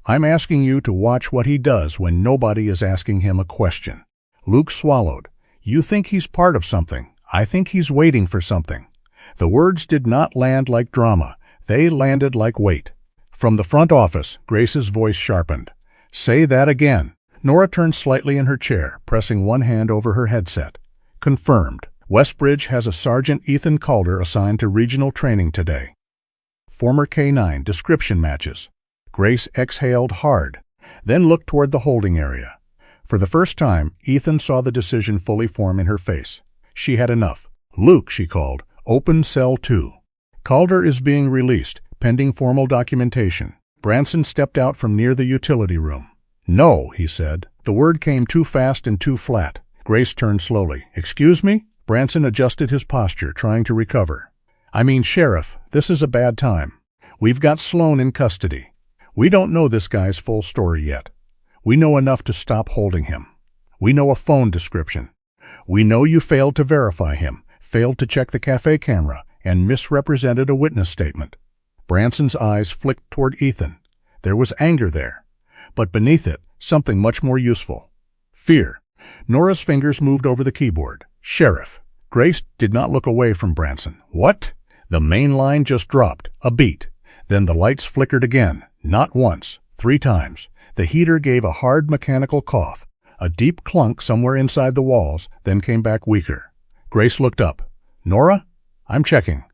I'm asking you to watch what he does when nobody is asking him a question. Luke swallowed. You think he's part of something. I think he's waiting for something. The words did not land like drama. They landed like weight. From the front office, Grace's voice sharpened. Say that again. Nora turned slightly in her chair, pressing one hand over her headset. Confirmed. Westbridge has a Sergeant Ethan Calder assigned to regional training today. Former K9 description matches. Grace exhaled hard, then looked toward the holding area. For the first time, Ethan saw the decision fully form in her face. She had enough. Luke, she called, open cell 2. Calder is being released, pending formal documentation. Branson stepped out from near the utility room. No, he said. The word came too fast and too flat. Grace turned slowly. Excuse me? Branson adjusted his posture, trying to recover. I mean, Sheriff, this is a bad time. We've got Sloane in custody. We don't know this guy's full story yet. We know enough to stop holding him. We know a phone description. We know you failed to verify him, failed to check the cafe camera, and misrepresented a witness statement. Branson's eyes flicked toward Ethan. There was anger there, but beneath it, something much more useful. Fear. Nora's fingers moved over the keyboard. Sheriff. Grace did not look away from Branson. What? The main line just dropped, a beat. Then the lights flickered again, not once, 3 times. The heater gave a hard mechanical cough. A deep clunk somewhere inside the walls, then came back weaker. Grace looked up. Nora? I'm checking.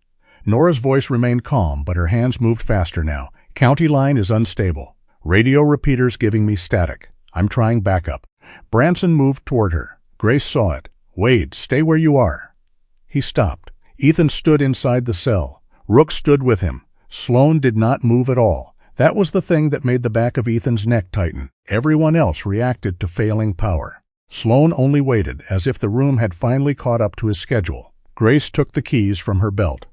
Nora's voice remained calm, but her hands moved faster now. County line is unstable. Radio repeaters giving me static. I'm trying backup. Branson moved toward her. Grace saw it. Wade, stay where you are. He stopped. Ethan stood inside the cell. Rook stood with him. Sloane did not move at all. That was the thing that made the back of Ethan's neck tighten. Everyone else reacted to failing power. Sloane only waited, as if the room had finally caught up to his schedule. Grace took the keys from her belt.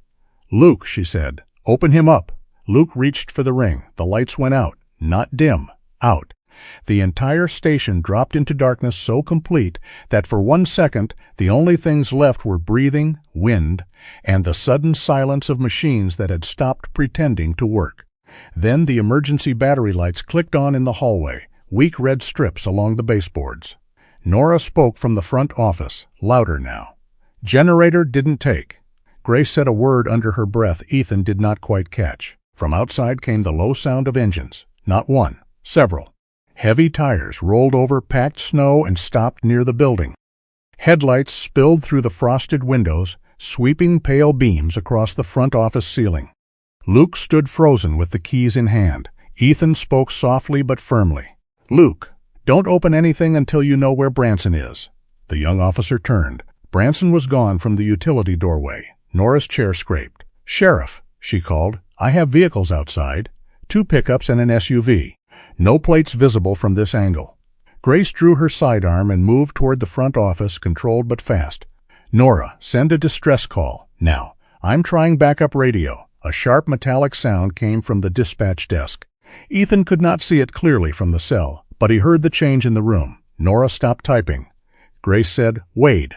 Luke, she said, open him up. Luke reached for the ring. The lights went out. Not dim. Out. The entire station dropped into darkness so complete that for 1 second the only things left were breathing, wind, and the sudden silence of machines that had stopped pretending to work. Then the emergency battery lights clicked on in the hallway, weak red strips along the baseboards. Nora spoke from the front office, louder now. "Generator didn't take." Grace said a word under her breath Ethan did not quite catch. From outside came the low sound of engines. Not one, several. Heavy tires rolled over packed snow and stopped near the building. Headlights spilled through the frosted windows, sweeping pale beams across the front office ceiling. Luke stood frozen with the keys in hand. Ethan spoke softly but firmly. "Luke, don't open anything until you know where Branson is." The young officer turned. Branson was gone from the utility doorway. Nora's chair scraped. "Sheriff," she called, "I have vehicles outside. 2 pickups and an SUV. No plates visible from this angle." Grace drew her sidearm and moved toward the front office, controlled but fast. "Nora, send a distress call. Now, I'm trying backup radio." A sharp metallic sound came from the dispatch desk. Ethan could not see it clearly from the cell, but he heard the change in the room. Nora stopped typing. Grace said, "Wade."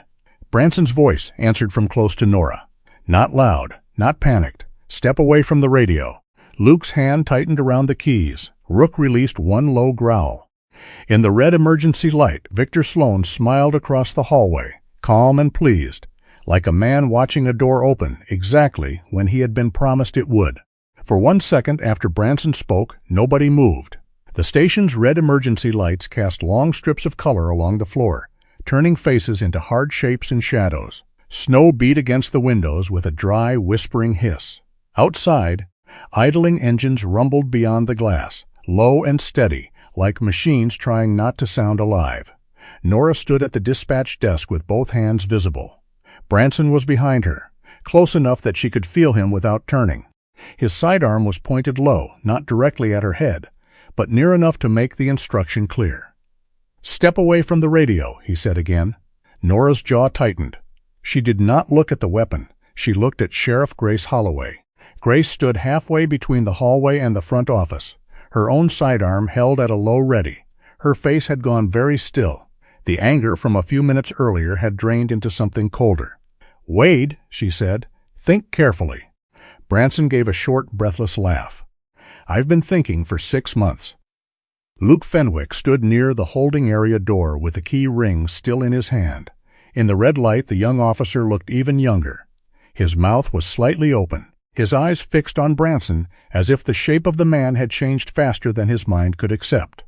Branson's voice answered from close to Nora. Not loud, not panicked. "Step away from the radio." Luke's hand tightened around the keys. Rook released one low growl. In the red emergency light, Victor Sloan smiled across the hallway, calm and pleased, like a man watching a door open exactly when he had been promised it would. For 1 second after Branson spoke, nobody moved. The station's red emergency lights cast long strips of color along the floor, turning faces into hard shapes and shadows. Snow beat against the windows with a dry, whispering hiss. Outside, idling engines rumbled beyond the glass, low and steady, like machines trying not to sound alive. Nora stood at the dispatch desk with both hands visible. Branson was behind her, close enough that she could feel him without turning. His sidearm was pointed low, not directly at her head, but near enough to make the instruction clear. "Step away from the radio," he said again. Nora's jaw tightened. She did not look at the weapon. She looked at Sheriff Grace Holloway. Grace stood halfway between the hallway and the front office, her own sidearm held at a low ready. Her face had gone very still. The anger from a few minutes earlier had drained into something colder. "Wade," she said, "think carefully." Branson gave a short, breathless laugh. "I've been thinking for 6 months." Luke Fenwick stood near the holding area door with the key ring still in his hand. In the red light, the young officer looked even younger. His mouth was slightly open, his eyes fixed on Branson as if the shape of the man had changed faster than his mind could accept.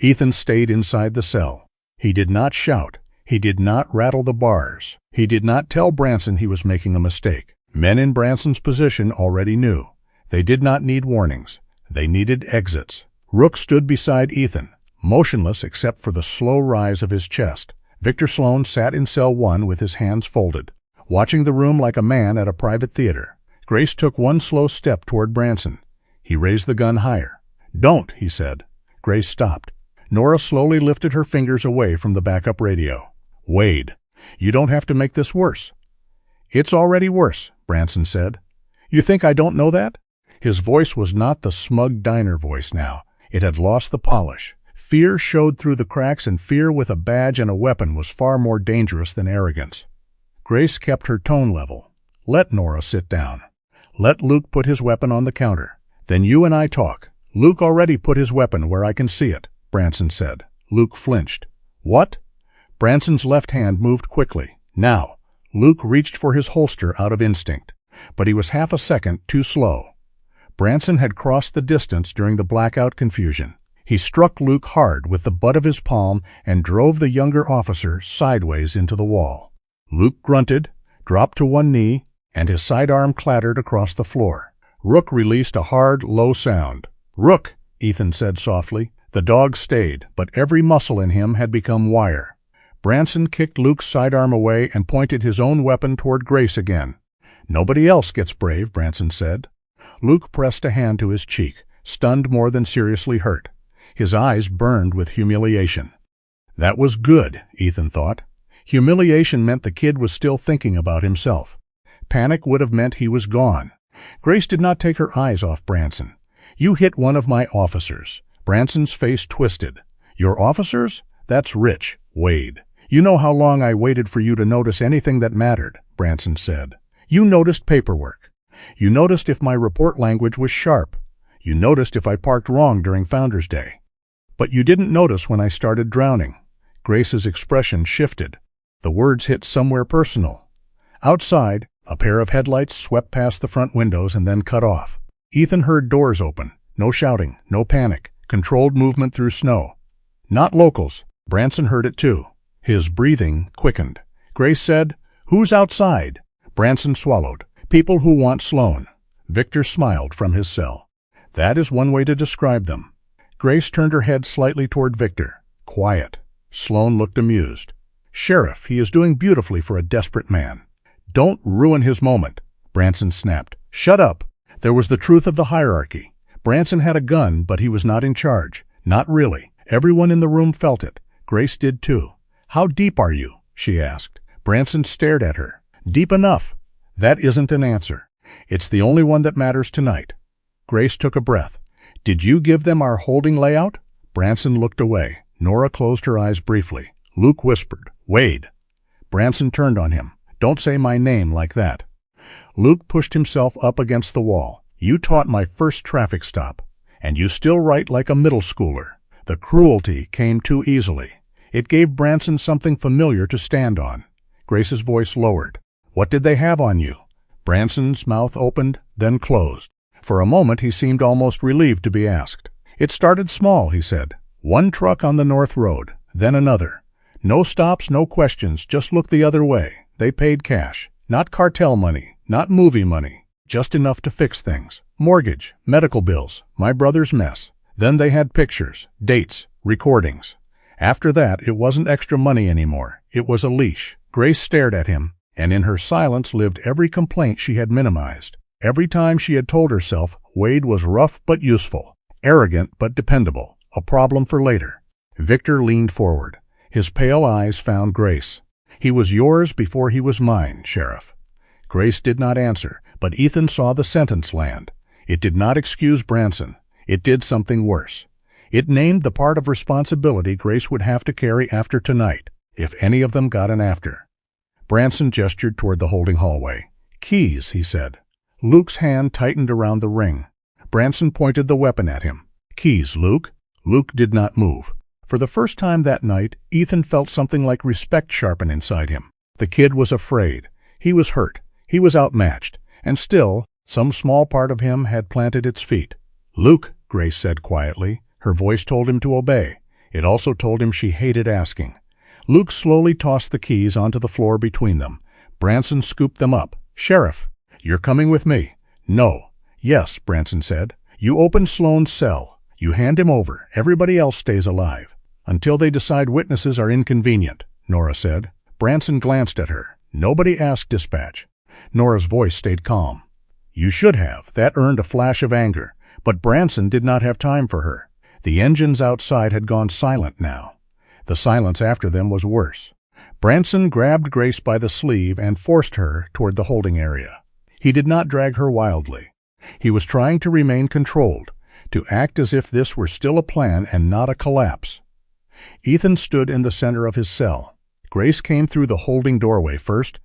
Ethan stayed inside the cell. He did not shout. He did not rattle the bars. He did not tell Branson he was making a mistake. Men in Branson's position already knew. They did not need warnings. They needed exits. Rook stood beside Ethan, motionless except for the slow rise of his chest. Victor Sloan sat in cell 1 with his hands folded, watching the room like a man at a private theater. Grace took one slow step toward Branson. He raised the gun higher. "Don't," he said. Grace stopped. Nora slowly lifted her fingers away from the backup radio. "Wade, you don't have to make this worse." "It's already worse," Branson said. "You think I don't know that?" His voice was not the smug diner voice now. It had lost the polish. Fear showed through the cracks, and fear with a badge and a weapon was far more dangerous than arrogance. Grace kept her tone level. "Let Nora sit down. Let Luke put his weapon on the counter. Then you and I talk." "Luke already put his weapon where I can see it," Branson said. Luke flinched. "What?" Branson's left hand moved quickly. "Now." Luke reached for his holster out of instinct, but he was half a second too slow. Branson had crossed the distance during the blackout confusion. He struck Luke hard with the butt of his palm and drove the younger officer sideways into the wall. Luke grunted, dropped to one knee, and his sidearm clattered across the floor. Rook released a hard, low sound. "Rook," Ethan said softly. The dog stayed, but every muscle in him had become wire. Branson kicked Luke's sidearm away and pointed his own weapon toward Grace again. "Nobody else gets brave," Branson said. Luke pressed a hand to his cheek, stunned more than seriously hurt. His eyes burned with humiliation. That was good, Ethan thought. Humiliation meant the kid was still thinking about himself. Panic would have meant he was gone. Grace did not take her eyes off Branson. "You hit one of my officers." Branson's face twisted. "Your officers? That's rich, Wade. You know how long I waited for you to notice anything that mattered," Branson said. "You noticed paperwork. You noticed if my report language was sharp. You noticed if I parked wrong during Founder's Day. But you didn't notice when I started drowning. Grace's expression shifted. The words hit somewhere personal. Outside, a pair of headlights swept past the front windows and then cut off. Ethan heard doors open. No shouting, no panic. Controlled movement through snow. Not locals. Branson heard it too. His breathing quickened. Grace said, "Who's outside?" Branson swallowed. "People who want Sloan." Victor smiled from his cell. "That is one way to describe them." Grace turned her head slightly toward Victor. "Quiet." Sloan looked amused. "Sheriff, he is doing beautifully for a desperate man." "Don't ruin his moment," Branson snapped. "Shut up." There was the truth of the hierarchy. Branson had a gun, but he was not in charge. Not really. Everyone in the room felt it. Grace did too. "How deep are you?" she asked. Branson stared at her. "Deep enough." "That isn't an answer. It's the only one that matters tonight." Grace took a breath. "Did you give them our holding layout?" Branson looked away. Nora closed her eyes briefly. Luke whispered, "Wade." Branson turned on him. "Don't say my name like that." Luke pushed himself up against the wall. "You taught my first traffic stop, and you still write like a middle schooler." The cruelty came too easily. It gave Branson something familiar to stand on. Grace's voice lowered. "What did they have on you?" Branson's mouth opened, then closed. For a moment he seemed almost relieved to be asked. "It started small," he said. "One truck on the North Road, then another. No stops, no questions, just look the other way. They paid cash. Not cartel money, not movie money. Just enough to fix things. Mortgage, medical bills, my brother's mess. Then they had pictures, dates, recordings. After that, it wasn't extra money anymore. It was a leash." Grace stared at him, and in her silence lived every complaint she had minimized. Every time she had told herself Wade was rough but useful, arrogant but dependable, a problem for later. Victor leaned forward. His pale eyes found Grace. "He was yours before he was mine, Sheriff." Grace did not answer, but Ethan saw the sentence land. It did not excuse Branson. It did something worse. It named the part of responsibility Grace would have to carry after tonight, if any of them got an after. Branson gestured toward the holding hallway. "Keys," he said. Luke's hand tightened around the ring. Branson pointed the weapon at him. "Keys, Luke." Luke did not move. For the first time that night, Ethan felt something like respect sharpen inside him. The kid was afraid. He was hurt. He was outmatched. And still, some small part of him had planted its feet. "Luke," Grace said quietly. Her voice told him to obey. It also told him she hated asking. Luke slowly tossed the keys onto the floor between them. Branson scooped them up. "Sheriff, you're coming with me." "No." "Yes," Branson said. "You open Sloan's cell. You hand him over. Everybody else stays alive." "Until they decide witnesses are inconvenient," Nora said. Branson glanced at her. "Nobody asked dispatch." Nora's voice stayed calm. "You should have." That earned a flash of anger. But Branson did not have time for her. The engines outside had gone silent now. The silence after them was worse. Branson grabbed Grace by the sleeve and forced her toward the holding area. He did not drag her wildly. He was trying to remain controlled, to act as if this were still a plan and not a collapse. Ethan stood in the center of his cell. Grace came through the holding doorway first,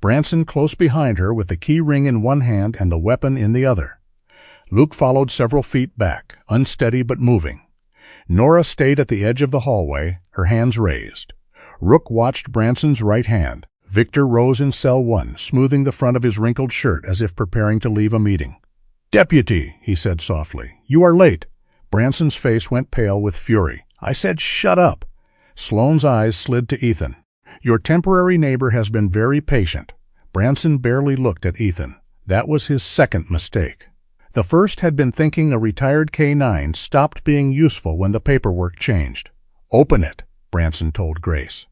Branson close behind her with the key ring in one hand and the weapon in the other. Luke followed several feet back, unsteady but moving. Nora stayed at the edge of the hallway, her hands raised. Rook watched Branson's right hand. Victor rose in cell 1, smoothing the front of his wrinkled shirt as if preparing to leave a meeting. "Deputy," he said softly, "you are late." Branson's face went pale with fury. "I said shut up." Sloane's eyes slid to Ethan. "Your temporary neighbor has been very patient." Branson barely looked at Ethan. That was his second mistake. The first had been thinking a retired K-9 stopped being useful when the paperwork changed. "Open it," Branson told Grace.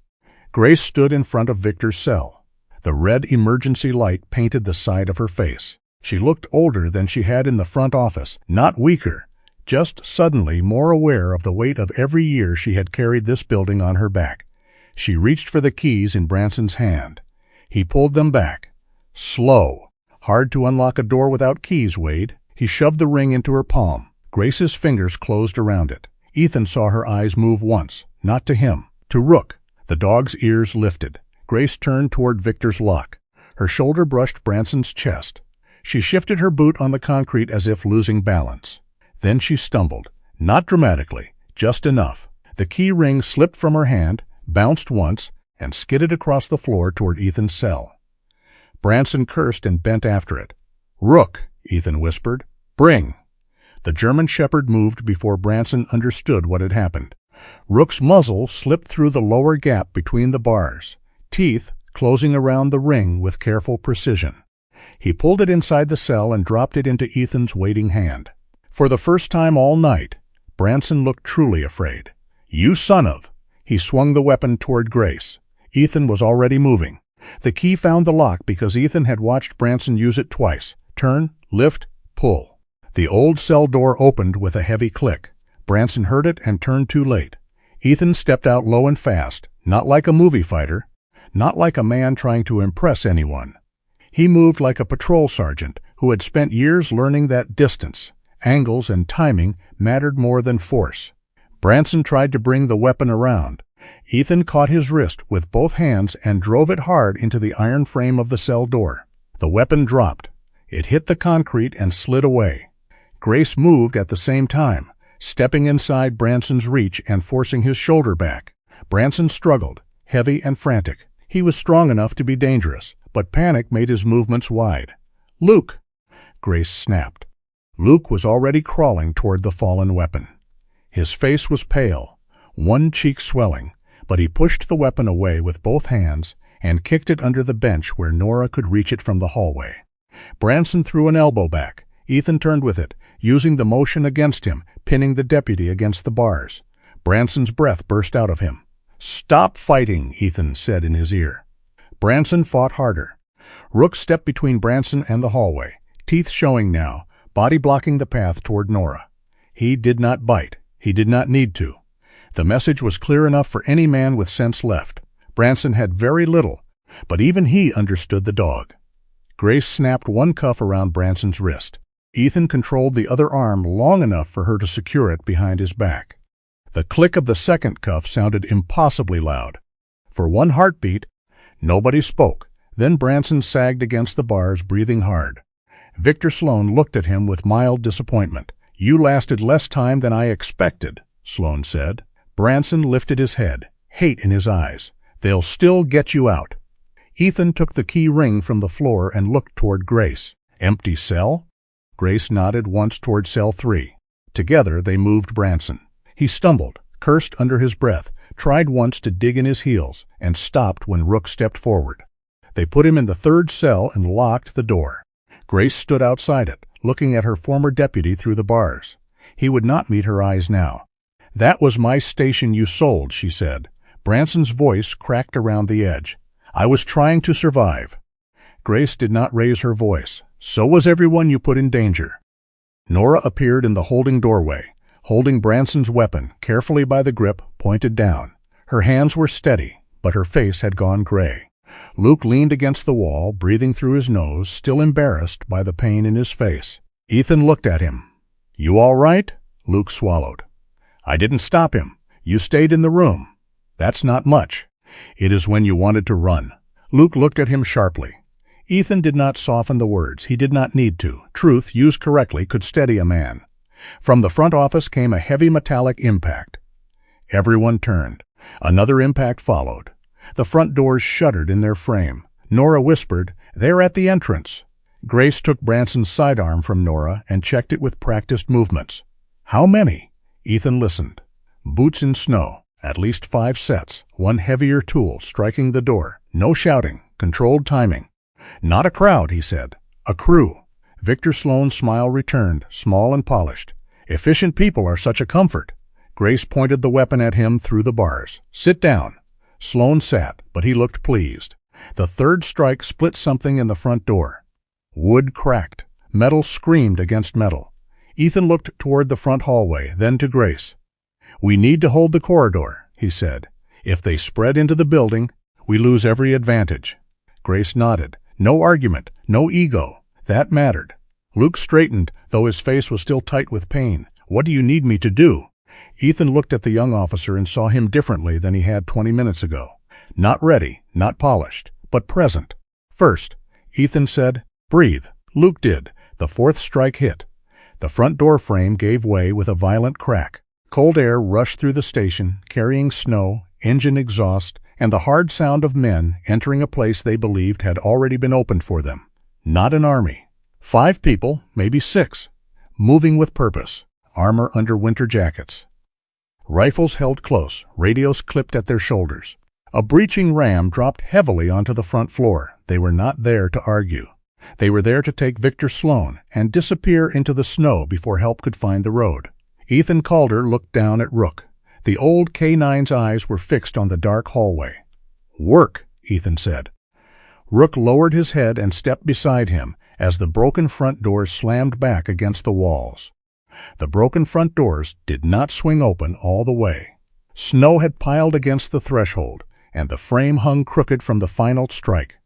Grace stood in front of Victor's cell. The red emergency light painted the side of her face. She looked older than she had in the front office, not weaker, just suddenly more aware of the weight of every year she had carried this building on her back. She reached for the keys in Branson's hand. He pulled them back. Slow. Hard to unlock a door without keys, Wade. He shoved the ring into her palm. Grace's fingers closed around it. Ethan saw her eyes move once, not to him, to Rook. The dog's ears lifted. Grace turned toward Victor's lock. Her shoulder brushed Branson's chest. She shifted her boot on the concrete as if losing balance. Then she stumbled. Not dramatically, just enough. The key ring slipped from her hand, bounced once, and skidded across the floor toward Ethan's cell. Branson cursed and bent after it. "Rook," Ethan whispered. "Bring." The German shepherd moved before Branson understood what had happened. Rook's muzzle slipped through the lower gap between the bars, teeth closing around the ring with careful precision. He pulled it inside the cell and dropped it into Ethan's waiting hand. For the first time all night, Branson looked truly afraid. "You son of—" He swung the weapon toward Grace. Ethan was already moving. The key found the lock because Ethan had watched Branson use it twice. Turn, lift, pull. The old cell door opened with a heavy click. Branson heard it and turned too late. Ethan stepped out low and fast, not like a movie fighter, not like a man trying to impress anyone. He moved like a patrol sergeant who had spent years learning that distance, angles, and timing mattered more than force. Branson tried to bring the weapon around. Ethan caught his wrist with both hands and drove it hard into the iron frame of the cell door. The weapon dropped. It hit the concrete and slid away. Grace moved at the same time, stepping inside Branson's reach and forcing his shoulder back. Branson struggled, heavy and frantic. He was strong enough to be dangerous, but panic made his movements wide. "Luke!" Grace snapped. Luke was already crawling toward the fallen weapon. His face was pale, one cheek swelling, but he pushed the weapon away with both hands and kicked it under the bench where Nora could reach it from the hallway. Branson threw an elbow back. Ethan turned with it, using the motion against him, pinning the deputy against the bars. Branson's breath burst out of him. "Stop fighting," Ethan said in his ear. Branson fought harder. Rook stepped between Branson and the hallway, teeth showing now, body blocking the path toward Nora. He did not bite. He did not need to. The message was clear enough for any man with sense left. Branson had very little, but even he understood the dog. Grace snapped one cuff around Branson's wrist. Ethan controlled the other arm long enough for her to secure it behind his back. The click of the second cuff sounded impossibly loud. For one heartbeat, nobody spoke. Then Branson sagged against the bars, breathing hard. Victor Sloan looked at him with mild disappointment. "You lasted less time than I expected," Sloan said. Branson lifted his head, hate in his eyes. "They'll still get you out." Ethan took the key ring from the floor and looked toward Grace. "Empty cell?" Grace nodded once toward cell 3. Together they moved Branson. He stumbled, cursed under his breath, tried once to dig in his heels, and stopped when Rook stepped forward. They put him in the third cell and locked the door. Grace stood outside it, looking at her former deputy through the bars. He would not meet her eyes now. "That was my station you sold," she said. Branson's voice cracked around the edge. "I was trying to survive." Grace did not raise her voice. "So was everyone you put in danger." Nora appeared in the holding doorway, holding Branson's weapon carefully by the grip, pointed down. Her hands were steady, but her face had gone gray. Luke leaned against the wall, breathing through his nose, still embarrassed by the pain in his face. Ethan looked at him. "You all right?" Luke swallowed. "I didn't stop him. You stayed in the room. That's not much. It is when you wanted to run." Luke looked at him sharply. Ethan did not soften the words. He did not need to. Truth, used correctly, could steady a man. From the front office came a heavy metallic impact. Everyone turned. Another impact followed. The front doors shuddered in their frame. Nora whispered, "They're at the entrance." Grace took Branson's sidearm from Nora and checked it with practiced movements. "How many?" Ethan listened. Boots in snow. At least 5 sets. One heavier tool striking the door. No shouting. Controlled timing. "Not a crowd," he said. "A crew." Victor Sloan's smile returned, small and polished. "Efficient people are such a comfort." Grace pointed the weapon at him through the bars. "Sit down." Sloan sat, but he looked pleased. The third strike split something in the front door. Wood cracked. Metal screamed against metal. Ethan looked toward the front hallway, then to Grace. "We need to hold the corridor," he said. "If they spread into the building, we lose every advantage." Grace nodded. No argument, no ego. That mattered. Luke straightened, though his face was still tight with pain. "What do you need me to do?" Ethan looked at the young officer and saw him differently than he had 20 minutes ago. Not ready, not polished, but present. "First," Ethan said, "breathe." Luke did. The fourth strike hit. The front door frame gave way with a violent crack. Cold air rushed through the station, carrying snow, engine exhaust, and the hard sound of men entering a place they believed had already been opened for them. Not an army. 5 people, maybe 6, moving with purpose, armor under winter jackets. Rifles held close, radios clipped at their shoulders. A breaching ram dropped heavily onto the front floor. They were not there to argue. They were there to take Victor Sloan and disappear into the snow before help could find the road. Ethan Calder looked down at Rook. The old K-9's eyes were fixed on the dark hallway. "Work," Ethan said. Rook lowered his head and stepped beside him as the broken front doors slammed back against the walls. The broken front doors did not swing open all the way. Snow had piled against the threshold, and the frame hung crooked from the final strike.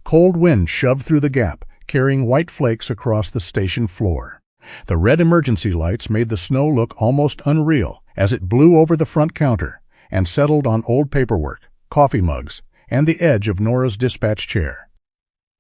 Cold wind shoved through the gap, carrying white flakes across the station floor. The red emergency lights made the snow look almost unreal as it blew over the front counter and settled on old paperwork, coffee mugs, and the edge of Nora's dispatch chair.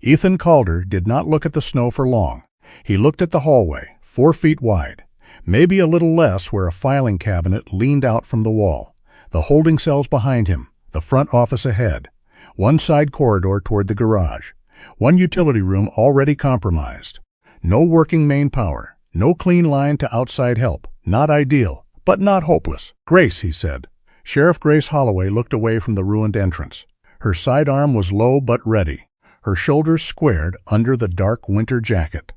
Ethan Calder did not look at the snow for long. He looked at the hallway, 4 feet wide, maybe a little less where a filing cabinet leaned out from the wall, the holding cells behind him, the front office ahead, one side corridor toward the garage, one utility room already compromised. No working main power, no clean line to outside help. Not ideal, but not hopeless. "Grace," he said. Sheriff Grace Holloway looked away from the ruined entrance. Her sidearm was low but ready, her shoulders squared under the dark winter jacket.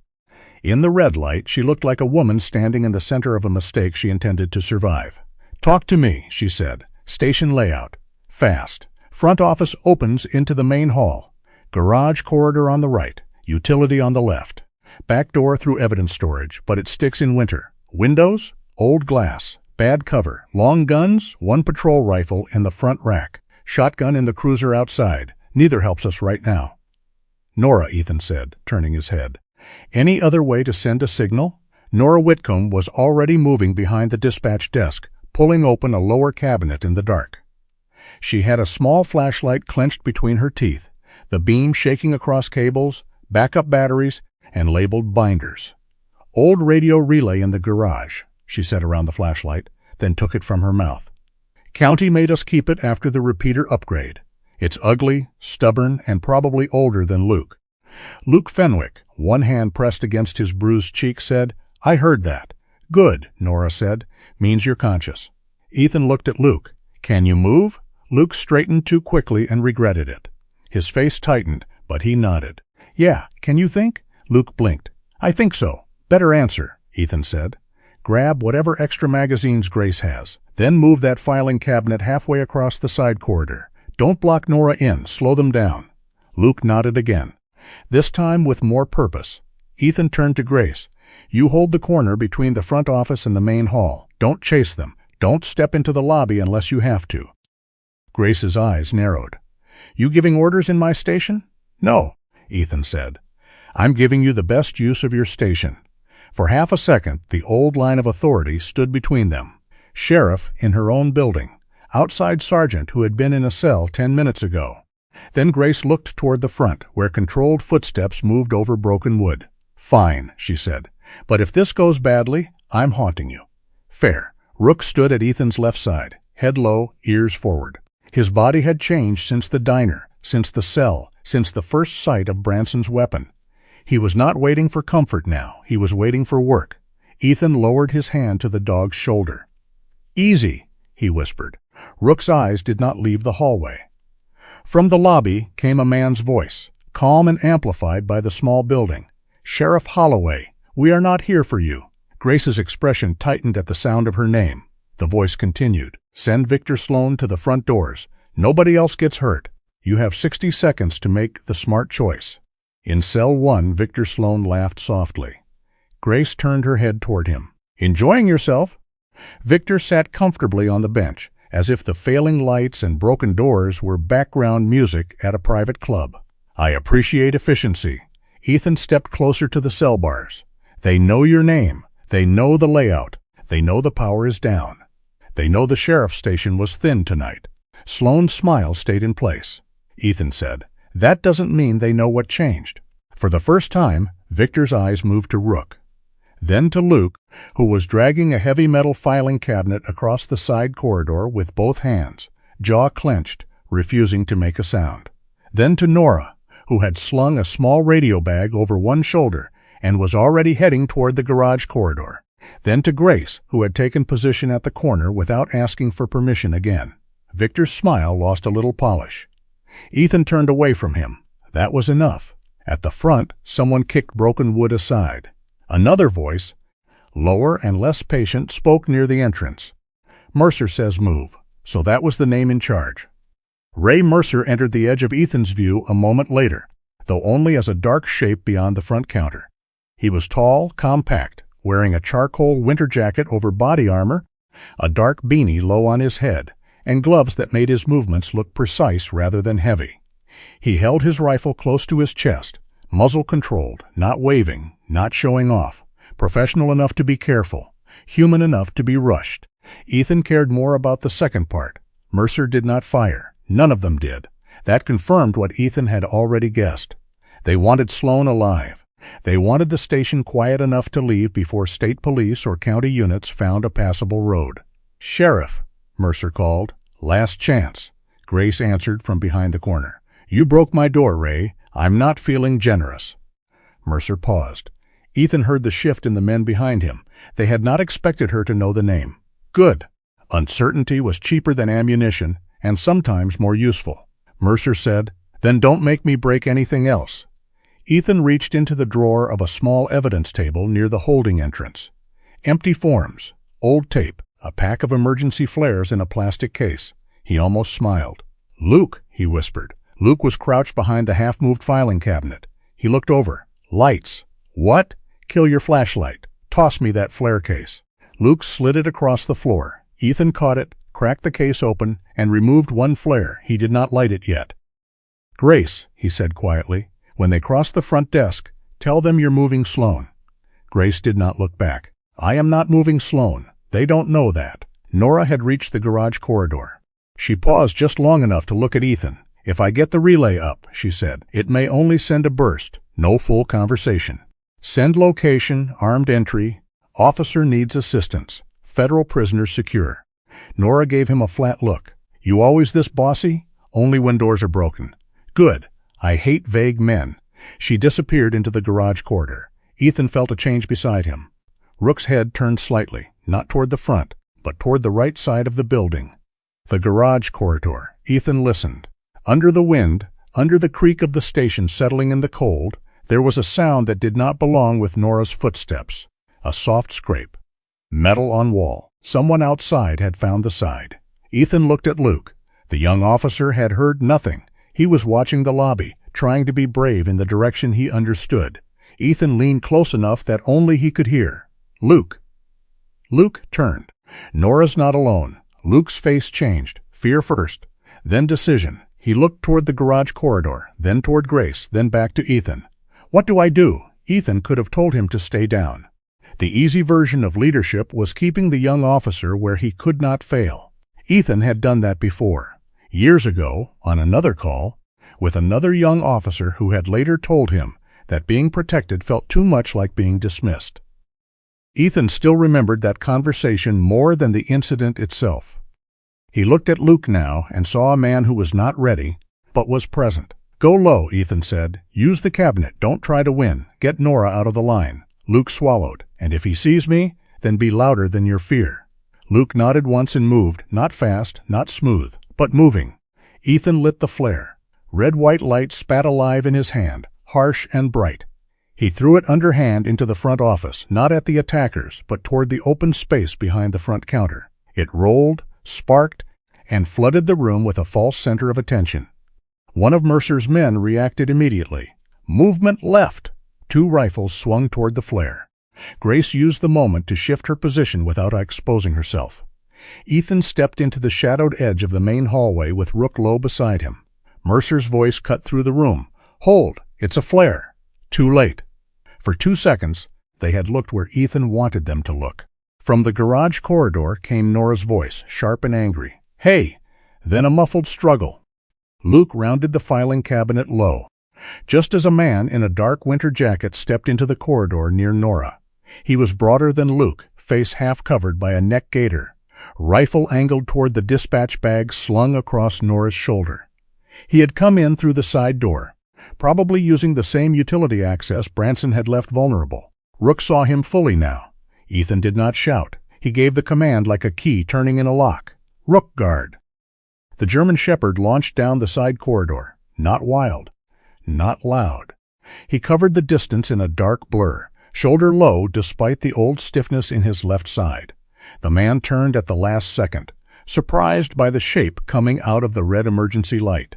In the red light, she looked like a woman standing in the center of a mistake she intended to survive. "Talk to me," she said. "Station layout. Fast. Front office opens into the main hall. Garage corridor on the right. Utility on the left. Back door through evidence storage, but it sticks in winter. Windows? Old glass. Bad cover. Long guns? 1 patrol rifle in the front rack. Shotgun in the cruiser outside. Neither helps us right now." "Nora," Ethan said, turning his head. "Any other way to send a signal?" Nora Whitcomb was already moving behind the dispatch desk, pulling open a lower cabinet in the dark. She had a small flashlight clenched between her teeth, the beam shaking across cables, backup batteries, and labeled binders. "Old radio relay in the garage," she said around the flashlight, then took it from her mouth. "County made us keep it after the repeater upgrade. It's ugly, stubborn, and probably older than Luke." Luke Fenwick, one hand pressed against his bruised cheek, said, "I heard that." "Good," Nora said. "Means you're conscious." Ethan looked at Luke. "Can you move?" Luke straightened too quickly and regretted it. His face tightened, but he nodded. "Yeah, can you think?" Luke blinked. "I think so." "Better answer," Ethan said. "Grab whatever extra magazines Grace has. Then move that filing cabinet halfway across the side corridor. Don't block Nora in. Slow them down." Luke nodded again, this time with more purpose. Ethan turned to Grace. "You hold the corner between the front office and the main hall. Don't chase them. Don't step into the lobby unless you have to." Grace's eyes narrowed. "You giving orders in my station?" "No," Ethan said. "I'm giving you the best use of your station." For half a second, the old line of authority stood between them. Sheriff in her own building. Outside sergeant who had been in a cell 10 minutes ago. Then Grace looked toward the front, where controlled footsteps moved over broken wood. "Fine," she said. "But if this goes badly, I'm haunting you." "Fair." Rook stood at Ethan's left side, head low, ears forward. His body had changed since the diner, since the cell, since the first sight of Branson's weapon. He was not waiting for comfort now. He was waiting for work. Ethan lowered his hand to the dog's shoulder. "Easy," he whispered. Rook's eyes did not leave the hallway. From the lobby came a man's voice, calm and amplified by the small building. "Sheriff Holloway, we are not here for you." Grace's expression tightened at the sound of her name. The voice continued. "Send Victor Sloan to the front doors. Nobody else gets hurt. You have 60 seconds to make the smart choice." In cell 1, Victor Sloan laughed softly. Grace turned her head toward him. "Enjoying yourself?" Victor sat comfortably on the bench, as if the failing lights and broken doors were background music at a private club. "I appreciate efficiency." Ethan stepped closer to the cell bars. "They know your name. They know the layout. They know the power is down. They know the sheriff's station was thin tonight." Sloan's smile stayed in place. Ethan said, "That doesn't mean they know what changed." For the first time, Victor's eyes moved to Rook. then to Luke, who was dragging a heavy metal filing cabinet across the side corridor with both hands, jaw clenched, refusing to make a sound. Then to Nora, who had slung a small radio bag over one shoulder and was already heading toward the garage corridor. Then to Grace, who had taken position at the corner without asking for permission again. Victor's smile lost a little polish. Ethan turned away from him. That was enough. At the front, someone kicked broken wood aside. Another voice, lower and less patient, spoke near the entrance. "Mercer says move." So that was the name in charge. Ray Mercer entered the edge of Ethan's view a moment later, though only as a dark shape beyond the front counter. He was tall, compact, wearing a charcoal winter jacket over body armor, a dark beanie low on his head, and gloves that made his movements look precise rather than heavy. He held his rifle close to his chest, muzzle controlled, not waving, not showing off, professional enough to be careful, human enough to be rushed. Ethan cared more about the second part. Mercer did not fire. None of them did. That confirmed what Ethan had already guessed. They wanted Sloan alive. They wanted the station quiet enough to leave before state police or county units found a passable road. "Sheriff," Mercer called. "Last chance," Grace answered from behind the corner. "You broke my door, Ray. I'm not feeling generous." Mercer paused. Ethan heard the shift in the men behind him. They had not expected her to know the name. Good. Uncertainty was cheaper than ammunition, and sometimes more useful. Mercer said, "Then don't make me break anything else." Ethan reached into the drawer of a small evidence table near the holding entrance. Empty forms, old tape, a pack of emergency flares in a plastic case. He almost smiled. "Luke," he whispered. Luke was crouched behind the half-moved filing cabinet. He looked over. "Lights." "What?" "Kill your flashlight. Toss me that flare case." Luke slid it across the floor. Ethan caught it, cracked the case open, and removed one flare. He did not light it yet. "Grace," he said quietly, "when they cross the front desk, tell them you're moving Sloan." Grace did not look back. "I am not moving Sloan. They don't know that." Nora had reached the garage corridor. She paused just long enough to look at Ethan. "If I get the relay up," she said, "it may only send a burst, no full conversation. Send location, armed entry, officer needs assistance, federal prisoners secure." Nora gave him a flat look. "You always this bossy?" "Only when doors are broken." "Good. I hate vague men." She disappeared into the garage corridor. Ethan felt a change beside him. Rook's head turned slightly, not toward the front, but toward the right side of the building. The garage corridor. Ethan listened. Under the wind, under the creak of the station settling in the cold, there was a sound that did not belong with Nora's footsteps. A soft scrape. Metal on wall. Someone outside had found the side. Ethan looked at Luke. The young officer had heard nothing. He was watching the lobby, trying to be brave in the direction he understood. Ethan leaned close enough that only he could hear. "Luke." Luke turned. Nora's not alone. Luke's face changed. Fear first, then decision. He looked toward the garage corridor, then toward Grace, then back to Ethan. "What do I do?" Ethan could have told him to stay down. The easy version of leadership was keeping the young officer where he could not fail. Ethan had done that before. Years ago, on another call, with another young officer who had later told him that being protected felt too much like being dismissed. Ethan still remembered that conversation more than the incident itself. He looked at Luke now and saw a man who was not ready, but was present. "Go low," Ethan said. "Use the cabinet. Don't try to win. Get Nora out of the line." Luke swallowed. "And if he sees me, then be louder than your fear." Luke nodded once and moved, not fast, not smooth, but moving. Ethan lit the flare. Red-white light spat alive in his hand, harsh and bright. He threw it underhand into the front office, not at the attackers, but toward the open space behind the front counter. It rolled, sparked, and flooded the room with a false center of attention. One of Mercer's men reacted immediately. Movement left. 2 rifles swung toward the flare. Grace used the moment to shift her position without exposing herself. Ethan stepped into the shadowed edge of the main hallway with Rook low beside him. Mercer's voice cut through the room. "Hold! It's a flare!" Too late. For 2 seconds, they had looked where Ethan wanted them to look. From the garage corridor came Nora's voice, sharp and angry. "Hey!" Then a muffled struggle. Luke rounded the filing cabinet low, just as a man in a dark winter jacket stepped into the corridor near Nora. He was broader than Luke, face half covered by a neck gaiter, rifle angled toward the dispatch bag slung across Nora's shoulder. He had come in through the side door, probably using the same utility access Branson had left vulnerable. Rook saw him fully now. Ethan did not shout. He gave the command like a key turning in a lock. "Rook guard." The German Shepherd launched down the side corridor, not wild, not loud. He covered the distance in a dark blur, shoulder low despite the old stiffness in his left side. The man turned at the last second, surprised by the shape coming out of the red emergency light.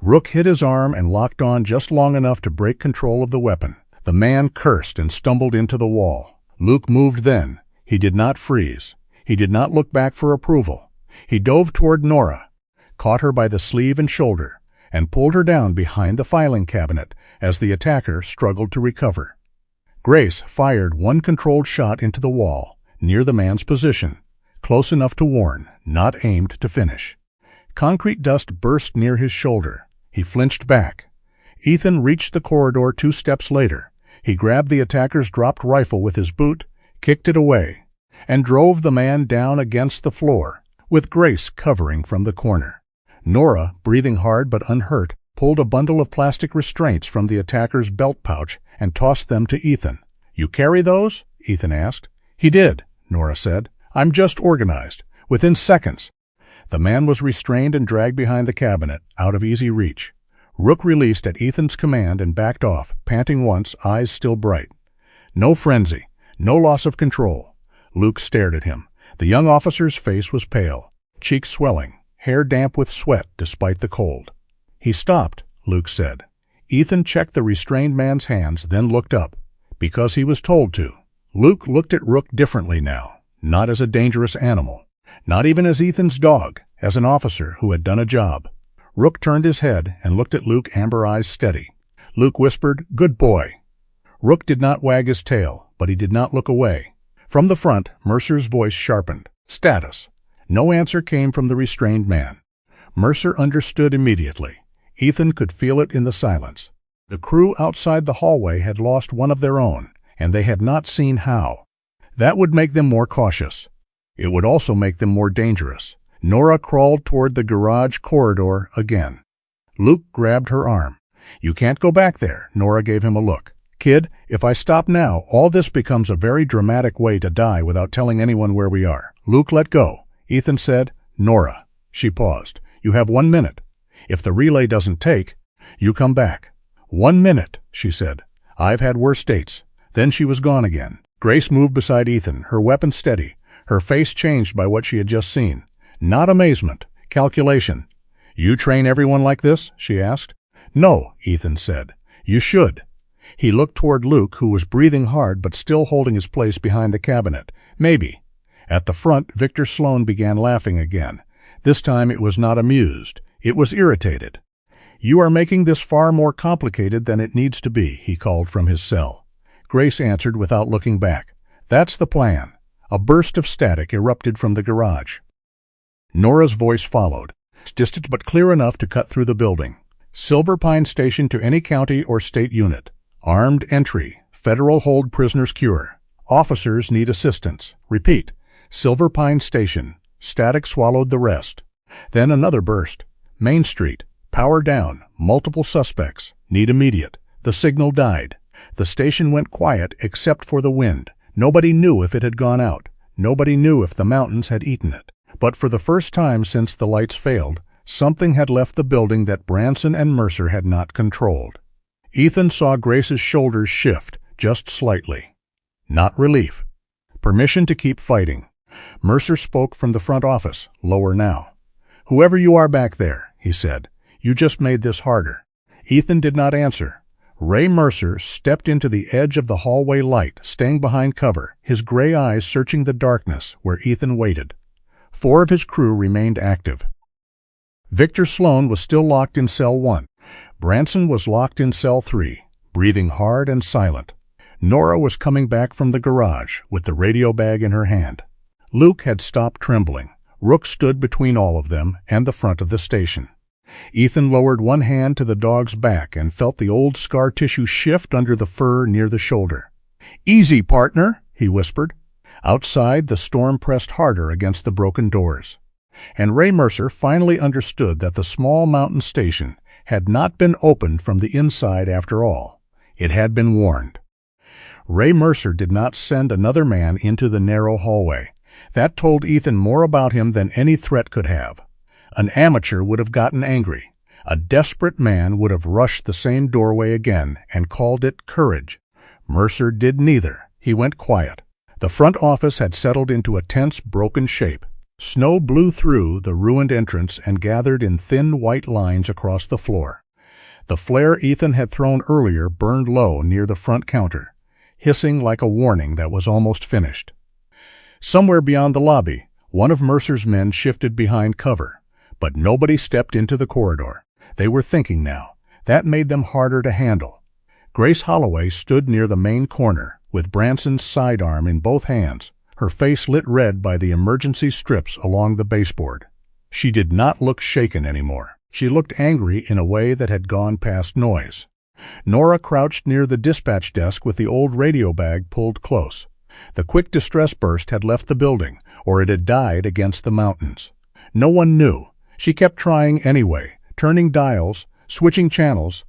Rook hit his arm and locked on just long enough to break control of the weapon. The man cursed and stumbled into the wall. Luke moved then. He did not freeze. He did not look back for approval. He dove toward Nora, caught her by the sleeve and shoulder, and pulled her down behind the filing cabinet as the attacker struggled to recover. Grace fired one controlled shot into the wall, near the man's position, close enough to warn, not aimed to finish. Concrete dust burst near his shoulder. He flinched back. Ethan reached the corridor 2 steps later. He grabbed the attacker's dropped rifle with his boot, kicked it away, and drove the man down against the floor, with Grace covering from the corner. Nora, breathing hard but unhurt, pulled a bundle of plastic restraints from the attacker's belt pouch and tossed them to Ethan. "You carry those?" Ethan asked. "He did," Nora said. "I'm just organized. Within seconds." The man was restrained and dragged behind the cabinet, out of easy reach. Rook released at Ethan's command and backed off, panting once, eyes still bright. No frenzy, no loss of control. Luke stared at him. The young officer's face was pale, cheeks swelling, hair damp with sweat despite the cold. "He stopped," Luke said. Ethan checked the restrained man's hands, then looked up, because he was told to. Luke looked at Rook differently now, not as a dangerous animal, not even as Ethan's dog, as an officer who had done a job. Rook turned his head and looked at Luke, amber eyes steady. Luke whispered, "Good boy." Rook did not wag his tail, but he did not look away. From the front, Mercer's voice sharpened. "Status." No answer came from the restrained man. Mercer understood immediately. Ethan could feel it in the silence. The crew outside the hallway had lost one of their own, and they had not seen how. That would make them more cautious. It would also make them more dangerous. Nora crawled toward the garage corridor again. Luke grabbed her arm. "You can't go back there," Nora gave him a look. "Kid, if I stop now, all this becomes a very dramatic way to die without telling anyone where we are." Luke let go. Ethan said, "Nora." She paused. "You have 1 minute. If the relay doesn't take, you come back." 1 minute, she said. "I've had worse dates." Then she was gone again. Grace moved beside Ethan, her weapon steady, her face changed by what she had just seen. Not amazement, calculation. "You train everyone like this?" she asked. "No," Ethan said. "You should." He looked toward Luke, who was breathing hard but still holding his place behind the cabinet. "Maybe." At the front, Victor Sloan began laughing again. This time it was not amused. It was irritated. "You are making this far more complicated than it needs to be," he called from his cell. Grace answered without looking back. "That's the plan." A burst of static erupted from the garage. Nora's voice followed, distant but clear enough to cut through the building. "Silver Pine Station to any county or state unit. Armed entry. Federal hold prisoners cure. Officers need assistance. Repeat. Silver Pine Station." Static swallowed the rest. Then another burst. "Main Street. Power down. Multiple suspects. Need immediate." The signal died. The station went quiet except for the wind. Nobody knew if it had gone out. Nobody knew if the mountains had eaten it. But for the first time since the lights failed, something had left the building that Branson and Mercer had not controlled. Ethan saw Grace's shoulders shift, just slightly. Not relief. Permission to keep fighting. Mercer spoke from the front office, lower now. "Whoever you are back there," he said, "you just made this harder." Ethan did not answer. Ray Mercer stepped into the edge of the hallway light, staying behind cover, his gray eyes searching the darkness where Ethan waited. 4 of his crew remained active. Victor Sloan was still locked in cell 1. Branson was locked in cell 3, breathing hard and silent. Nora was coming back from the garage with the radio bag in her hand. Luke had stopped trembling. Rook stood between all of them and the front of the station. Ethan lowered one hand to the dog's back and felt the old scar tissue shift under the fur near the shoulder. "Easy, partner," he whispered. Outside, the storm pressed harder against the broken doors. And Ray Mercer finally understood that the small mountain station had not been opened from the inside after all. It had been warned. Ray Mercer did not send another man into the narrow hallway. That told Ethan more about him than any threat could have. An amateur would have gotten angry. A desperate man would have rushed the same doorway again and called it courage. Mercer did neither. He went quiet. The front office had settled into a tense, broken shape. Snow blew through the ruined entrance and gathered in thin white lines across the floor. The flare Ethan had thrown earlier burned low near the front counter, hissing like a warning that was almost finished. Somewhere beyond the lobby, one of Mercer's men shifted behind cover, but nobody stepped into the corridor. They were thinking now. That made them harder to handle. Grace Holloway stood near the main corner, with Branson's sidearm in both hands, her face lit red by the emergency strips along the baseboard. She did not look shaken anymore. She looked angry in a way that had gone past noise. Nora crouched near the dispatch desk with the old radio bag pulled close. The quick distress burst had left the building, or it had died against the mountains. No one knew. She kept trying anyway, turning dials, switching channels,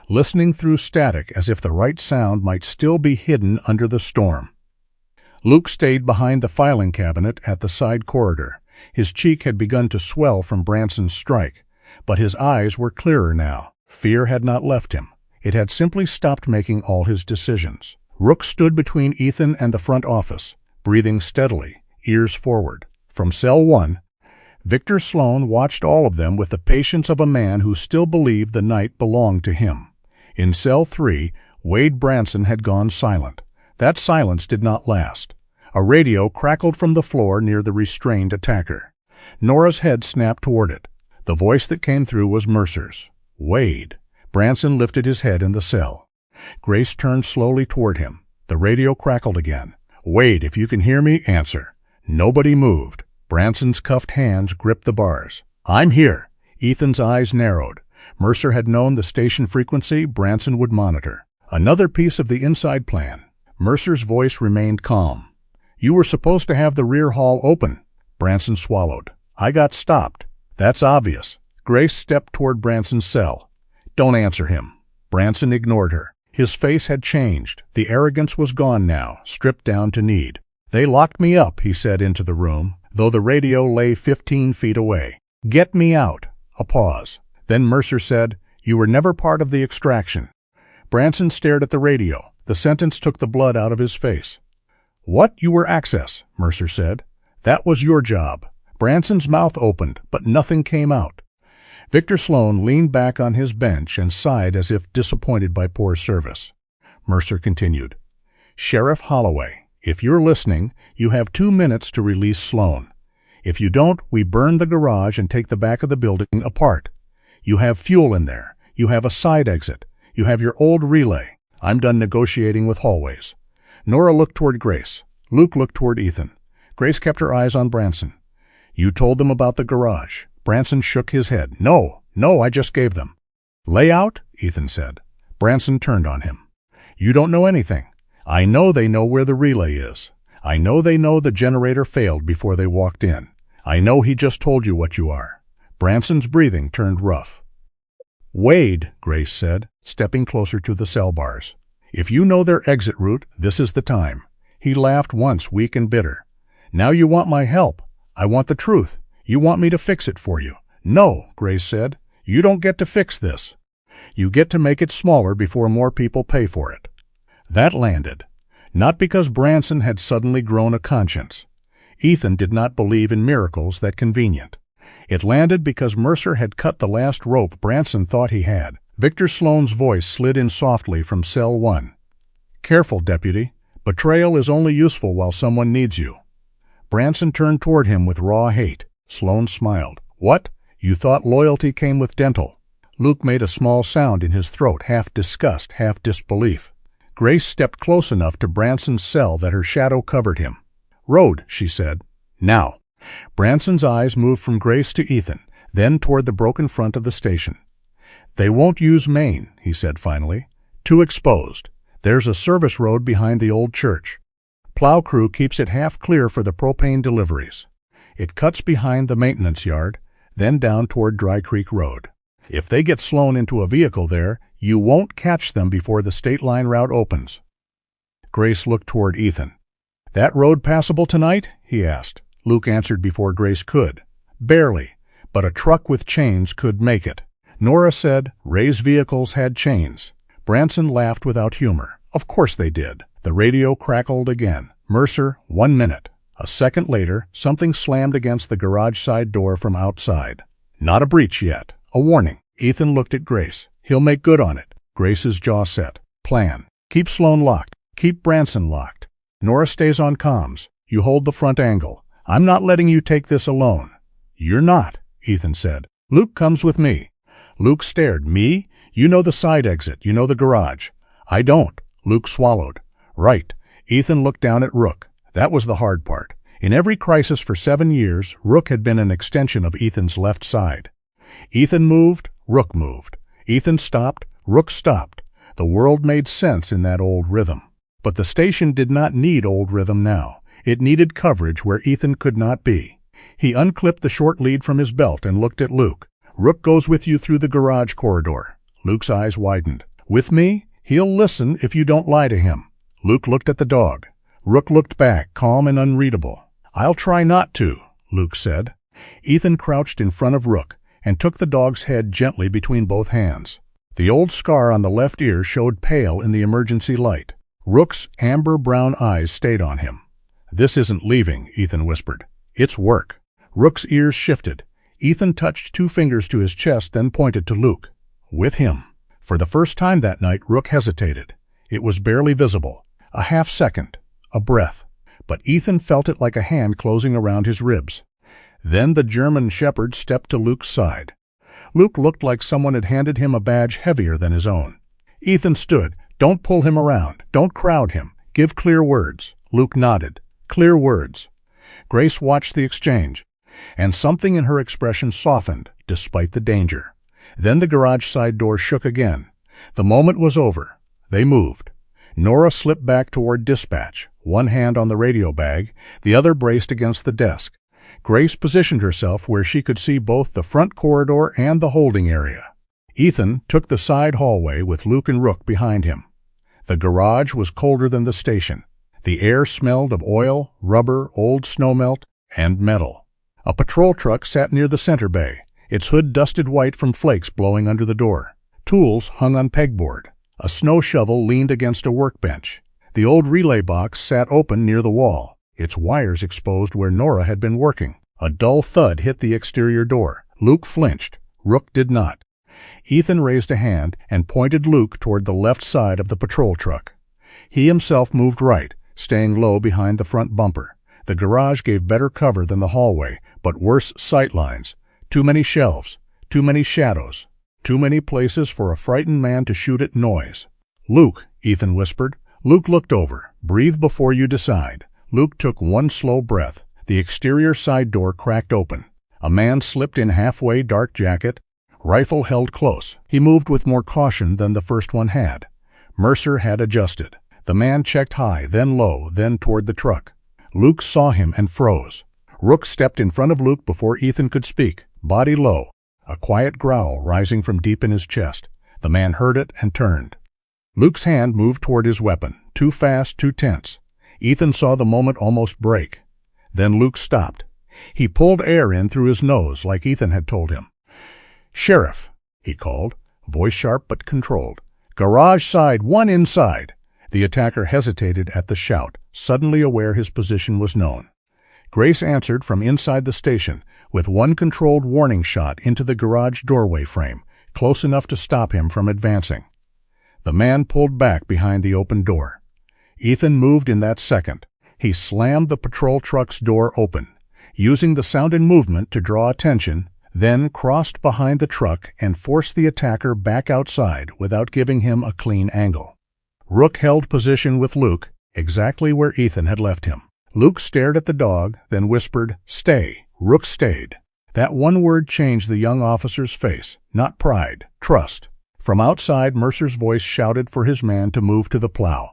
listening through static as if the right sound might still be hidden under the storm. Luke stayed behind the filing cabinet at the side corridor. His cheek had begun to swell from Branson's strike, but his eyes were clearer now. Fear had not left him. It had simply stopped making all his decisions. Rook stood between Ethan and the front office, breathing steadily, ears forward. From Cell 1, Victor Sloan watched all of them with the patience of a man who still believed the night belonged to him. In Cell 3, Wade Branson had gone silent. That silence did not last. A radio crackled from the floor near the restrained attacker. Nora's head snapped toward it. The voice that came through was Mercer's. "Wade." Branson lifted his head in the cell. Grace turned slowly toward him. The radio crackled again. "Wade, if you can hear me, answer." Nobody moved. Branson's cuffed hands gripped the bars. "I'm here." Ethan's eyes narrowed. Mercer had known the station frequency Branson would monitor. Another piece of the inside plan. Mercer's voice remained calm. "You were supposed to have the rear hall open." Branson swallowed. "I got stopped." "That's obvious." Grace stepped toward Branson's cell. "Don't answer him." Branson ignored her. His face had changed. The arrogance was gone now, stripped down to need. "They locked me up," he said into the room, though the radio lay 15 feet away. "Get me out." A pause. Then Mercer said, "You were never part of the extraction." Branson stared at the radio. The sentence took the blood out of his face. "What? You were access," Mercer said. "That was your job." Branson's mouth opened, but nothing came out. Victor Sloan leaned back on his bench and sighed as if disappointed by poor service. Mercer continued, "Sheriff Holloway, if you're listening, you have 2 minutes to release Sloan. If you don't, we burn the garage and take the back of the building apart. You have fuel in there. You have a side exit. You have your old relay. I'm done negotiating with hallways." Nora looked toward Grace. Luke looked toward Ethan. Grace kept her eyes on Branson. "You told them about the garage." Branson shook his head. No, I just gave them." "Layout?" Ethan said. Branson turned on him. "You don't know anything. I know they know where the relay is. I know they know the generator failed before they walked in. I know he just told you what you are." Branson's breathing turned rough. "Wade," Grace said, stepping closer to the cell bars. "If you know their exit route, this is the time." He laughed once, weak and bitter. "Now you want my help. I want the truth. You want me to fix it for you." "No," Grace said. "You don't get to fix this. You get to make it smaller before more people pay for it." That landed. Not because Branson had suddenly grown a conscience. Ethan did not believe in miracles that convenient. It landed because Mercer had cut the last rope Branson thought he had. Victor Sloan's voice slid in softly from Cell 1. "Careful, Deputy. Betrayal is only useful while someone needs you." Branson turned toward him with raw hate. Sloan smiled. "What? You thought loyalty came with dental?" Luke made a small sound in his throat, half disgust, half disbelief. Grace stepped close enough to Branson's cell that her shadow covered him. "Road," she said. "Now." Branson's eyes moved from Grace to Ethan, then toward the broken front of the station. "They won't use Maine," he said finally. "Too exposed. There's a service road behind the old church. Plow crew keeps it half clear for the propane deliveries. It cuts behind the maintenance yard, then down toward Dry Creek Road. If they get Sloan into a vehicle there, you won't catch them before the state line route opens. Grace looked toward Ethan. "That road passable tonight?" he asked. Luke answered before Grace could. "Barely, but a truck with chains could make it." Nora said Ray's vehicles had chains. Branson laughed without humor. Of course they did. The radio crackled again. Mercer, 1 minute. A second later, something slammed against the garage side door from outside. Not a breach yet. A warning. Ethan looked at Grace. "He'll make good on it." Grace's jaw set. "Plan. Keep Sloan locked. Keep Branson locked. Nora stays on comms. You hold the front angle. I'm not letting you take this alone." "You're not," Ethan said. "Luke comes with me." Luke stared. "Me? You know the side exit. You know the garage." "I don't." Luke swallowed. "Right." Ethan looked down at Rook. That was the hard part. In every crisis for 7 years, Rook had been an extension of Ethan's left side. Ethan moved, Rook moved. Ethan stopped, Rook stopped. The world made sense in that old rhythm. But the station did not need old rhythm now. It needed coverage where Ethan could not be. He unclipped the short lead from his belt and looked at Luke. "Rook goes with you through the garage corridor." Luke's eyes widened. "With me? He'll listen if you don't lie to him." Luke looked at the dog. Rook looked back, calm and unreadable. "I'll try not to," Luke said. Ethan crouched in front of Rook and took the dog's head gently between both hands. The old scar on the left ear showed pale in the emergency light. Rook's amber-brown eyes stayed on him. "This isn't leaving," Ethan whispered. "It's work." Rook's ears shifted. Ethan touched 2 fingers to his chest, then pointed to Luke. "With him." For the first time that night, Rook hesitated. It was barely visible. A half second. A breath. But Ethan felt it like a hand closing around his ribs. Then the German shepherd stepped to Luke's side. Luke looked like someone had handed him a badge heavier than his own. Ethan stood. "Don't pull him around. Don't crowd him. Give clear words." Luke nodded. "Clear words." Grace watched the exchange, and something in her expression softened, despite the danger. Then the garage side door shook again. The moment was over. They moved. Nora slipped back toward dispatch, one hand on the radio bag, the other braced against the desk. Grace positioned herself where she could see both the front corridor and the holding area. Ethan took the side hallway with Luke and Rook behind him. The garage was colder than the station. The air smelled of oil, rubber, old snowmelt, and metal. A patrol truck sat near the center bay, its hood dusted white from flakes blowing under the door. Tools hung on pegboard. A snow shovel leaned against a workbench. The old relay box sat open near the wall, its wires exposed where Nora had been working. A dull thud hit the exterior door. Luke flinched. Rook did not. Ethan raised a hand and pointed Luke toward the left side of the patrol truck. He himself moved right, staying low behind the front bumper. The garage gave better cover than the hallway, but worse sight lines. Too many shelves. Too many shadows. Too many places for a frightened man to shoot at noise. "Luke," Ethan whispered. Luke looked over. "Breathe before you decide." Luke took one slow breath. The exterior side door cracked open. A man slipped in halfway, dark jacket, rifle held close. He moved with more caution than the first one had. Mercer had adjusted. The man checked high, then low, then toward the truck. Luke saw him and froze. Rook stepped in front of Luke before Ethan could speak, body low, a quiet growl rising from deep in his chest. The man heard it and turned. Luke's hand moved toward his weapon, too fast, too tense. Ethan saw the moment almost break. Then Luke stopped. He pulled air in through his nose like Ethan had told him. "Sheriff," he called, voice sharp but controlled. "Garage side, one inside." The attacker hesitated at the shout, suddenly aware his position was known. Grace answered from inside the station with one controlled warning shot into the garage doorway frame, close enough to stop him from advancing. The man pulled back behind the open door. Ethan moved in that second. He slammed the patrol truck's door open, using the sound and movement to draw attention, then crossed behind the truck and forced the attacker back outside without giving him a clean angle. Rook held position with Luke, exactly where Ethan had left him. Luke stared at the dog, then whispered, "Stay." Rook stayed. That one word changed the young officer's face. Not pride, trust. From outside, Mercer's voice shouted for his man to move to the plow.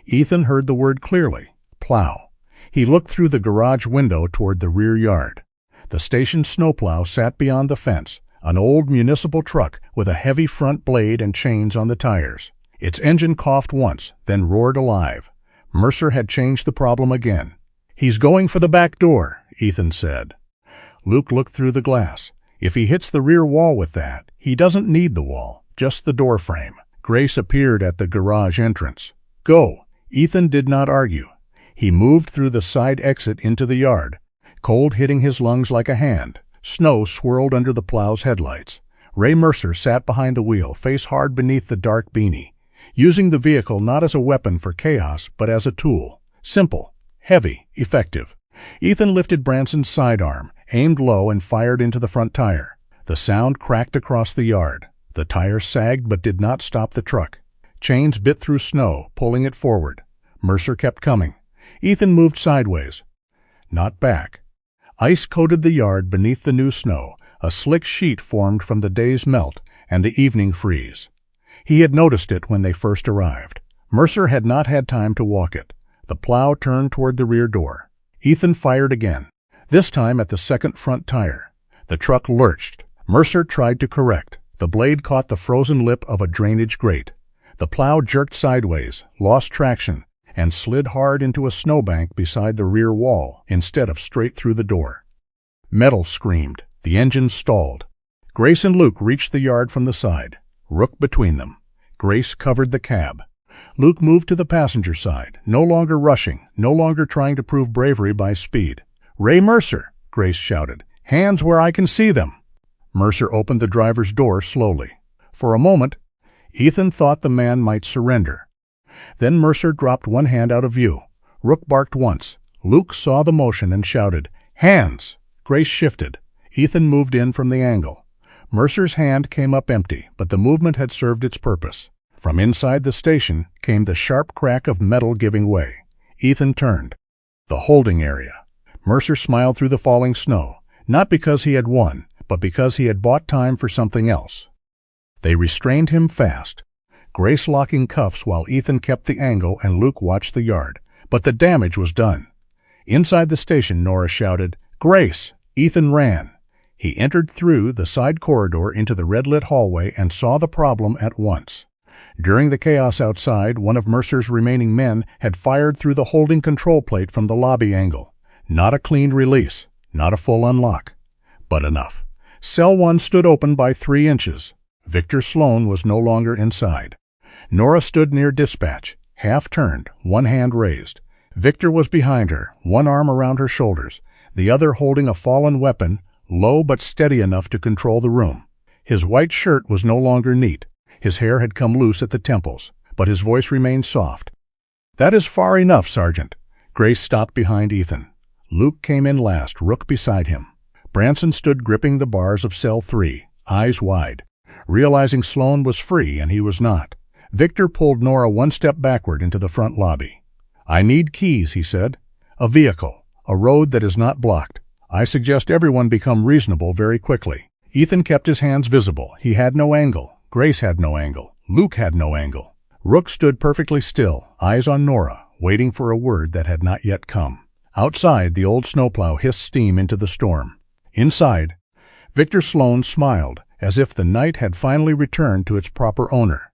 Ethan heard the word clearly, plow. He looked through the garage window toward the rear yard. The station's snowplow sat beyond the fence, an old municipal truck with a heavy front blade and chains on the tires. Its engine coughed once, then roared alive. Mercer had changed the problem again. "He's going for the back door," Ethan said. Luke looked through the glass. "If he hits the rear wall with that, he doesn't need the wall, just the door frame." Grace appeared at the garage entrance. "Go." Ethan did not argue. He moved through the side exit into the yard, cold hitting his lungs like a hand. Snow swirled under the plow's headlights. Ray Mercer sat behind the wheel, face hard beneath the dark beanie, using the vehicle not as a weapon for chaos, but as a tool. Simple, heavy, effective. Ethan lifted Branson's sidearm, aimed low, and fired into the front tire. The sound cracked across the yard. The tire sagged but did not stop the truck. Chains bit through snow, pulling it forward. Mercer kept coming. Ethan moved sideways, not back. Ice coated the yard beneath the new snow. A slick sheet formed from the day's melt and the evening freeze. He had noticed it when they first arrived. Mercer had not had time to walk it. The plow turned toward the rear door. Ethan fired again, this time at the second front tire. The truck lurched. Mercer tried to correct. The blade caught the frozen lip of a drainage grate. The plow jerked sideways, lost traction, and slid hard into a snowbank beside the rear wall instead of straight through the door. Metal screamed. The engine stalled. Grace and Luke reached the yard from the side, Rook between them. Grace covered the cab. Luke moved to the passenger side, no longer rushing, no longer trying to prove bravery by speed. "Ray Mercer," Grace shouted. "Hands where I can see them." Mercer opened the driver's door slowly. For a moment, Ethan thought the man might surrender. Then Mercer dropped one hand out of view. Rook barked once. Luke saw the motion and shouted, "Hands!" Grace shifted. Ethan moved in from the angle. Mercer's hand came up empty, but the movement had served its purpose. From inside the station came the sharp crack of metal giving way. Ethan turned. The holding area. Mercer smiled through the falling snow, not because he had won, but because he had bought time for something else. They restrained him fast, Grace locking cuffs while Ethan kept the angle and Luke watched the yard. But the damage was done. Inside the station, Nora shouted, "Grace!" Ethan ran. He entered through the side corridor into the red-lit hallway and saw the problem at once. During the chaos outside, one of Mercer's remaining men had fired through the holding control plate from the lobby angle. Not a clean release, not a full unlock, but enough. Cell 1 stood open by 3 inches. Victor Sloan was no longer inside. Nora stood near dispatch, half-turned, one hand raised. Victor was behind her, one arm around her shoulders, the other holding a fallen weapon, low but steady enough to control the room. His white shirt was no longer neat. His hair had come loose at the temples, but his voice remained soft. "That is far enough, Sergeant." Grace stopped behind Ethan. Luke came in last, Rook beside him. Branson stood gripping the bars of cell 3, eyes wide, realizing Sloan was free and he was not. Victor pulled Nora one step backward into the front lobby. "I need keys," he said. "A vehicle, a road that is not blocked. I suggest everyone become reasonable very quickly." Ethan kept his hands visible. He had no angle. Grace had no angle. Luke had no angle. Rook stood perfectly still, eyes on Nora, waiting for a word that had not yet come. Outside, the old snowplow hissed steam into the storm. Inside, Victor Sloan smiled, as if the night had finally returned to its proper owner.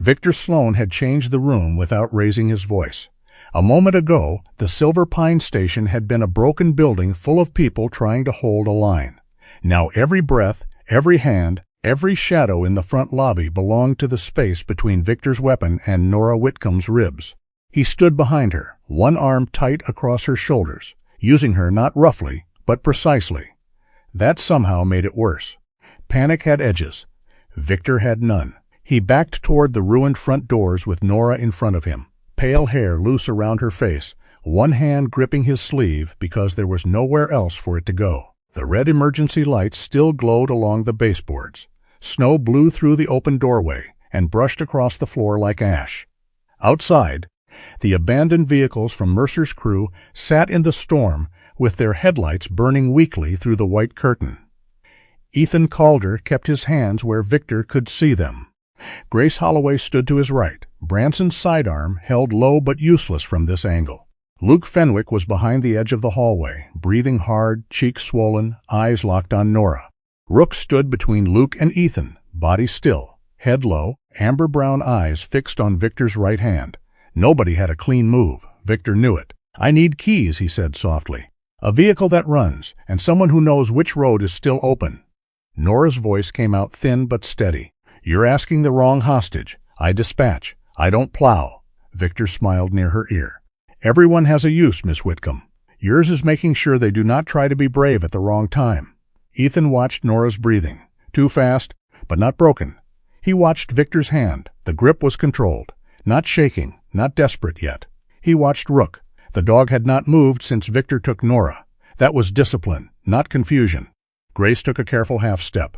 Victor Sloan had changed the room without raising his voice. A moment ago, the Silver Pine Station had been a broken building full of people trying to hold a line. Now every breath, every hand, every shadow in the front lobby belonged to the space between Victor's weapon and Nora Whitcomb's ribs. He stood behind her, one arm tight across her shoulders, using her not roughly, but precisely. That somehow made it worse. Panic had edges. Victor had none. He backed toward the ruined front doors with Nora in front of him, pale hair loose around her face, one hand gripping his sleeve because there was nowhere else for it to go. The red emergency lights still glowed along the baseboards. Snow blew through the open doorway and brushed across the floor like ash. Outside, the abandoned vehicles from Mercer's crew sat in the storm with their headlights burning weakly through the white curtain. Ethan Calder kept his hands where Victor could see them. Grace Holloway stood to his right, Branson's sidearm held low but useless from this angle. Luke Fenwick was behind the edge of the hallway, breathing hard, cheeks swollen, eyes locked on Nora. Rook stood between Luke and Ethan, body still, head low, amber-brown eyes fixed on Victor's right hand. Nobody had a clean move. Victor knew it. "I need keys," he said softly. "A vehicle that runs, and someone who knows which road is still open." Nora's voice came out thin but steady. "You're asking the wrong hostage. I dispatch. I don't plow." Victor smiled near her ear. "Everyone has a use, Miss Whitcomb. Yours is making sure they do not try to be brave at the wrong time." Ethan watched Nora's breathing. Too fast, but not broken. He watched Victor's hand. The grip was controlled. Not shaking, not desperate yet. He watched Rook. The dog had not moved since Victor took Nora. That was discipline, not confusion. Grace took a careful half-step.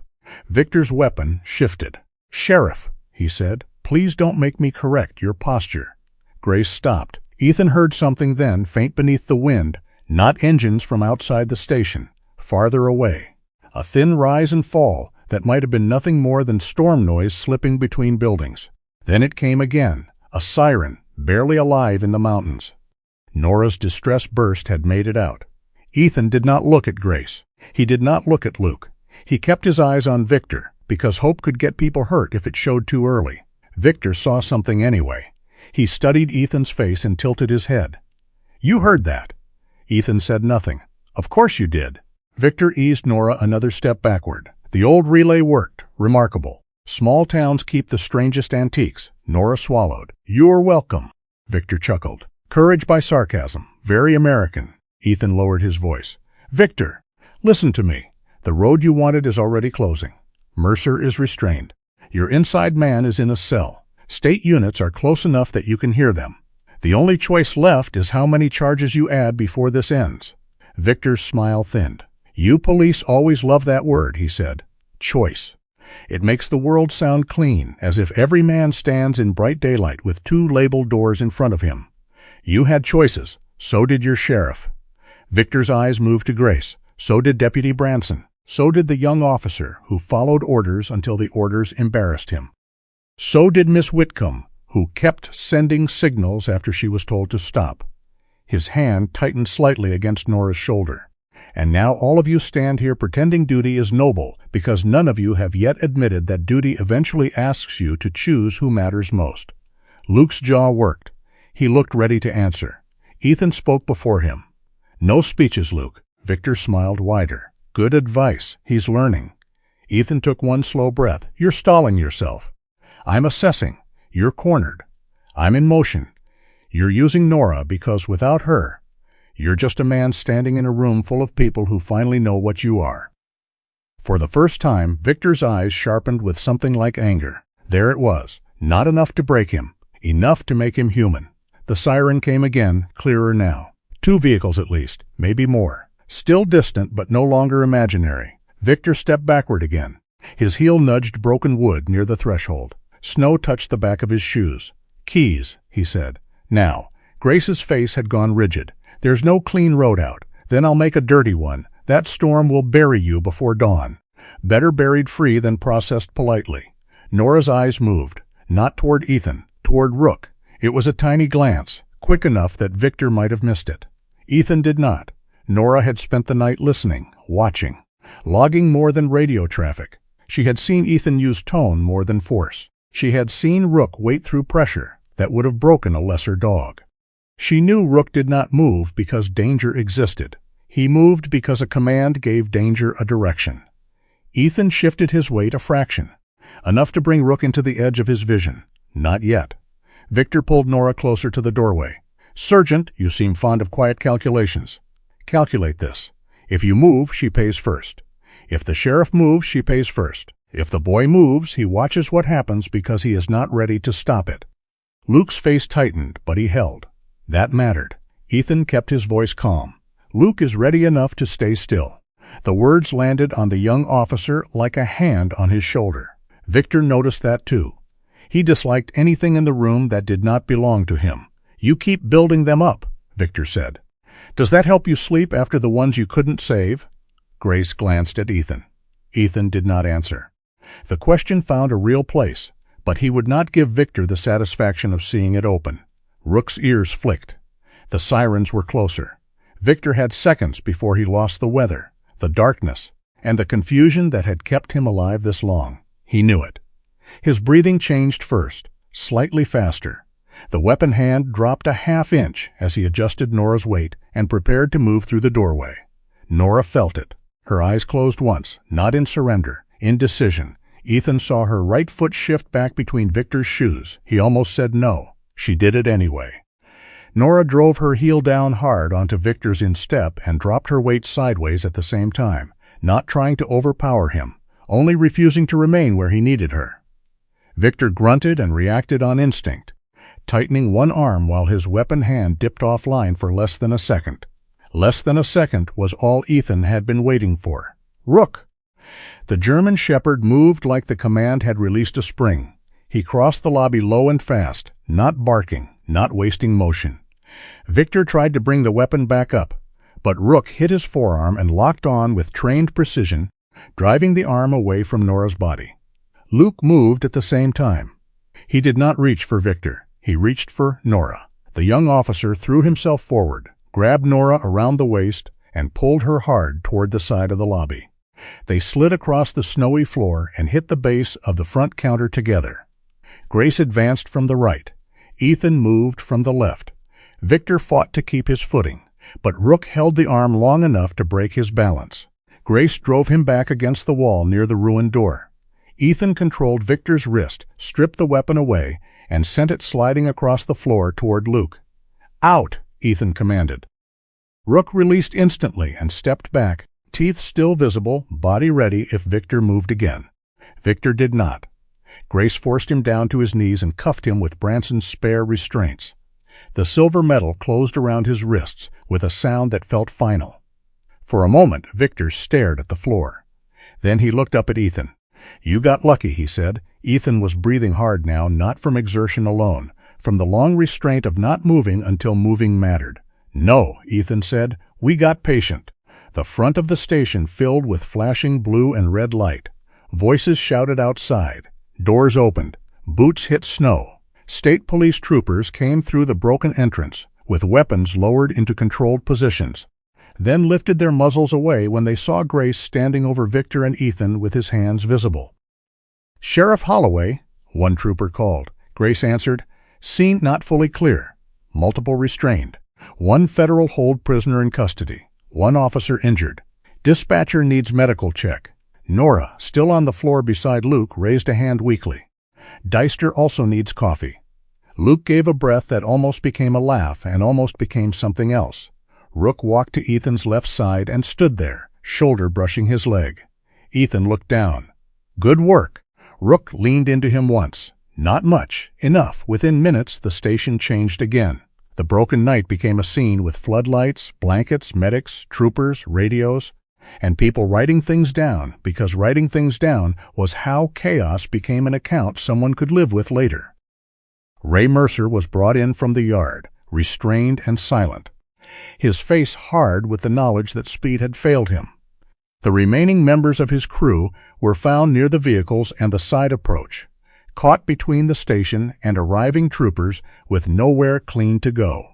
Victor's weapon shifted. "Sheriff," he said, "please don't make me correct your posture." Grace stopped. Ethan heard something then, faint beneath the wind, not engines from outside the station, farther away. A thin rise and fall that might have been nothing more than storm noise slipping between buildings. Then it came again, a siren, barely alive in the mountains. Nora's distress burst had made it out. Ethan did not look at Grace. He did not look at Luke. He kept his eyes on Victor, because hope could get people hurt if it showed too early. Victor saw something anyway. He studied Ethan's face and tilted his head. "You heard that." Ethan said nothing. "Of course you did." Victor eased Nora another step backward. The old relay worked. Remarkable. Small towns keep the strangest antiques. Nora swallowed. "You're welcome." Victor chuckled. Courage by sarcasm. Very American. Ethan lowered his voice. "Victor, listen to me. The road you wanted is already closing. Mercer is restrained. Your inside man is in a cell. State units are close enough that you can hear them. The only choice left is how many charges you add before this ends." Victor's smile thinned. "You police always love that word," he said. "Choice. It makes the world sound clean, as if every man stands in bright daylight with two labeled doors in front of him. You had choices. So did your sheriff." Victor's eyes moved to Grace. So did Deputy Branson. So did the young officer who followed orders until the orders embarrassed him. So did Miss Whitcomb, who kept sending signals after she was told to stop. His hand tightened slightly against Nora's shoulder. "And now all of you stand here pretending duty is noble, because none of you have yet admitted that duty eventually asks you to choose who matters most." Luke's jaw worked. He looked ready to answer. Ethan spoke before him. "No speeches, Luke." Victor smiled wider. "Good advice. He's learning." Ethan took one slow breath. "You're stalling yourself." "I'm assessing. You're cornered. I'm in motion. You're using Nora because without her, you're just a man standing in a room full of people who finally know what you are." For the first time, Victor's eyes sharpened with something like anger. There it was. Not enough to break him. Enough to make him human. The siren came again, clearer now. 2 vehicles at least, maybe more. Still distant but no longer imaginary. Victor stepped backward again. His heel nudged broken wood near the threshold. Snow touched the back of his shoes. "Keys," he said. "Now." Grace's face had gone rigid. "There's no clean road out. Then I'll make a dirty one. That storm will bury you before dawn. Better buried free than processed politely." Nora's eyes moved. Not toward Ethan. Toward Rook. It was a tiny glance, quick enough that Victor might have missed it. Ethan did not. Nora had spent the night listening, watching, logging more than radio traffic. She had seen Ethan use tone more than force. She had seen Rook wait through pressure that would have broken a lesser dog. She knew Rook did not move because danger existed. He moved because a command gave danger a direction. Ethan shifted his weight a fraction, enough to bring Rook into the edge of his vision. Not yet. Victor pulled Nora closer to the doorway. "Sergeant, you seem fond of quiet calculations. Calculate this. If you move, she pays first. If the sheriff moves, she pays first. If the boy moves, he watches what happens because he is not ready to stop it." Luke's face tightened, but he held. That mattered. Ethan kept his voice calm. "Luke is ready enough to stay still." The words landed on the young officer like a hand on his shoulder. Victor noticed that too. He disliked anything in the room that did not belong to him. "You keep building them up," Victor said. "Does that help you sleep after the ones you couldn't save?" Grace glanced at Ethan. Ethan did not answer. The question found a real place. But he would not give Victor the satisfaction of seeing it open. Rook's ears flicked. The sirens were closer. Victor had seconds before he lost the weather, the darkness, and the confusion that had kept him alive this long. He knew it. His breathing changed first, slightly faster. The weapon hand dropped a half-inch as he adjusted Nora's weight and prepared to move through the doorway. Nora felt it. Her eyes closed once, not in surrender, in decision. Ethan saw her right foot shift back between Victor's shoes. He almost said no. She did it anyway. Nora drove her heel down hard onto Victor's instep and dropped her weight sideways at the same time, not trying to overpower him, only refusing to remain where he needed her. Victor grunted and reacted on instinct, tightening one arm while his weapon hand dipped offline for less than a second. Less than a second was all Ethan had been waiting for. Rook! The German shepherd moved like the command had released a spring. He crossed the lobby low and fast, not barking, not wasting motion. Victor tried to bring the weapon back up, but Rook hit his forearm and locked on with trained precision, driving the arm away from Nora's body. Luke moved at the same time. He did not reach for Victor. He reached for Nora. The young officer threw himself forward, grabbed Nora around the waist, and pulled her hard toward the side of the lobby. They slid across the snowy floor and hit the base of the front counter together. Grace advanced from the right. Ethan moved from the left. Victor fought to keep his footing, but Rook held the arm long enough to break his balance. Grace drove him back against the wall near the ruined door. Ethan controlled Victor's wrist, stripped the weapon away, and sent it sliding across the floor toward Luke. "Out!" Ethan commanded. Rook released instantly and stepped back, teeth still visible, body ready if Victor moved again. Victor did not. Grace forced him down to his knees and cuffed him with Branson's spare restraints. The silver metal closed around his wrists with a sound that felt final. For a moment, Victor stared at the floor. Then he looked up at Ethan. "You got lucky," he said. Ethan was breathing hard now, not from exertion alone, from the long restraint of not moving until moving mattered. "No," Ethan said. "We got patient." The front of the station filled with flashing blue and red light. Voices shouted outside. Doors opened. Boots hit snow. State police troopers came through the broken entrance, with weapons lowered into controlled positions, then lifted their muzzles away when they saw Grace standing over Victor and Ethan with his hands visible. "Sheriff Holloway," one trooper called. Grace answered. "Scene not fully clear. Multiple restrained. One federal hold prisoner in custody. One officer injured. Dispatcher needs medical check." Nora, still on the floor beside Luke, raised a hand weakly. "Deister also needs coffee." Luke gave a breath that almost became a laugh and almost became something else. Rook walked to Ethan's left side and stood there, shoulder brushing his leg. Ethan looked down. "Good work." Rook leaned into him once. Not much. Enough. Within minutes, the station changed again. The broken night became a scene with floodlights, blankets, medics, troopers, radios, and people writing things down, because writing things down was how chaos became an account someone could live with later. Ray Mercer was brought in from the yard, restrained and silent, his face hard with the knowledge that speed had failed him. The remaining members of his crew were found near the vehicles and the side approach, caught between the station and arriving troopers with nowhere clean to go.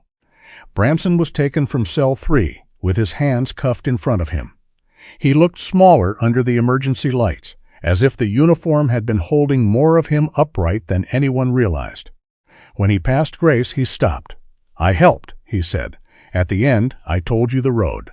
Branson was taken from cell 3, with his hands cuffed in front of him. He looked smaller under the emergency lights, as if the uniform had been holding more of him upright than anyone realized. When he passed Grace, he stopped. "I helped," he said. "At the end, I told you the road."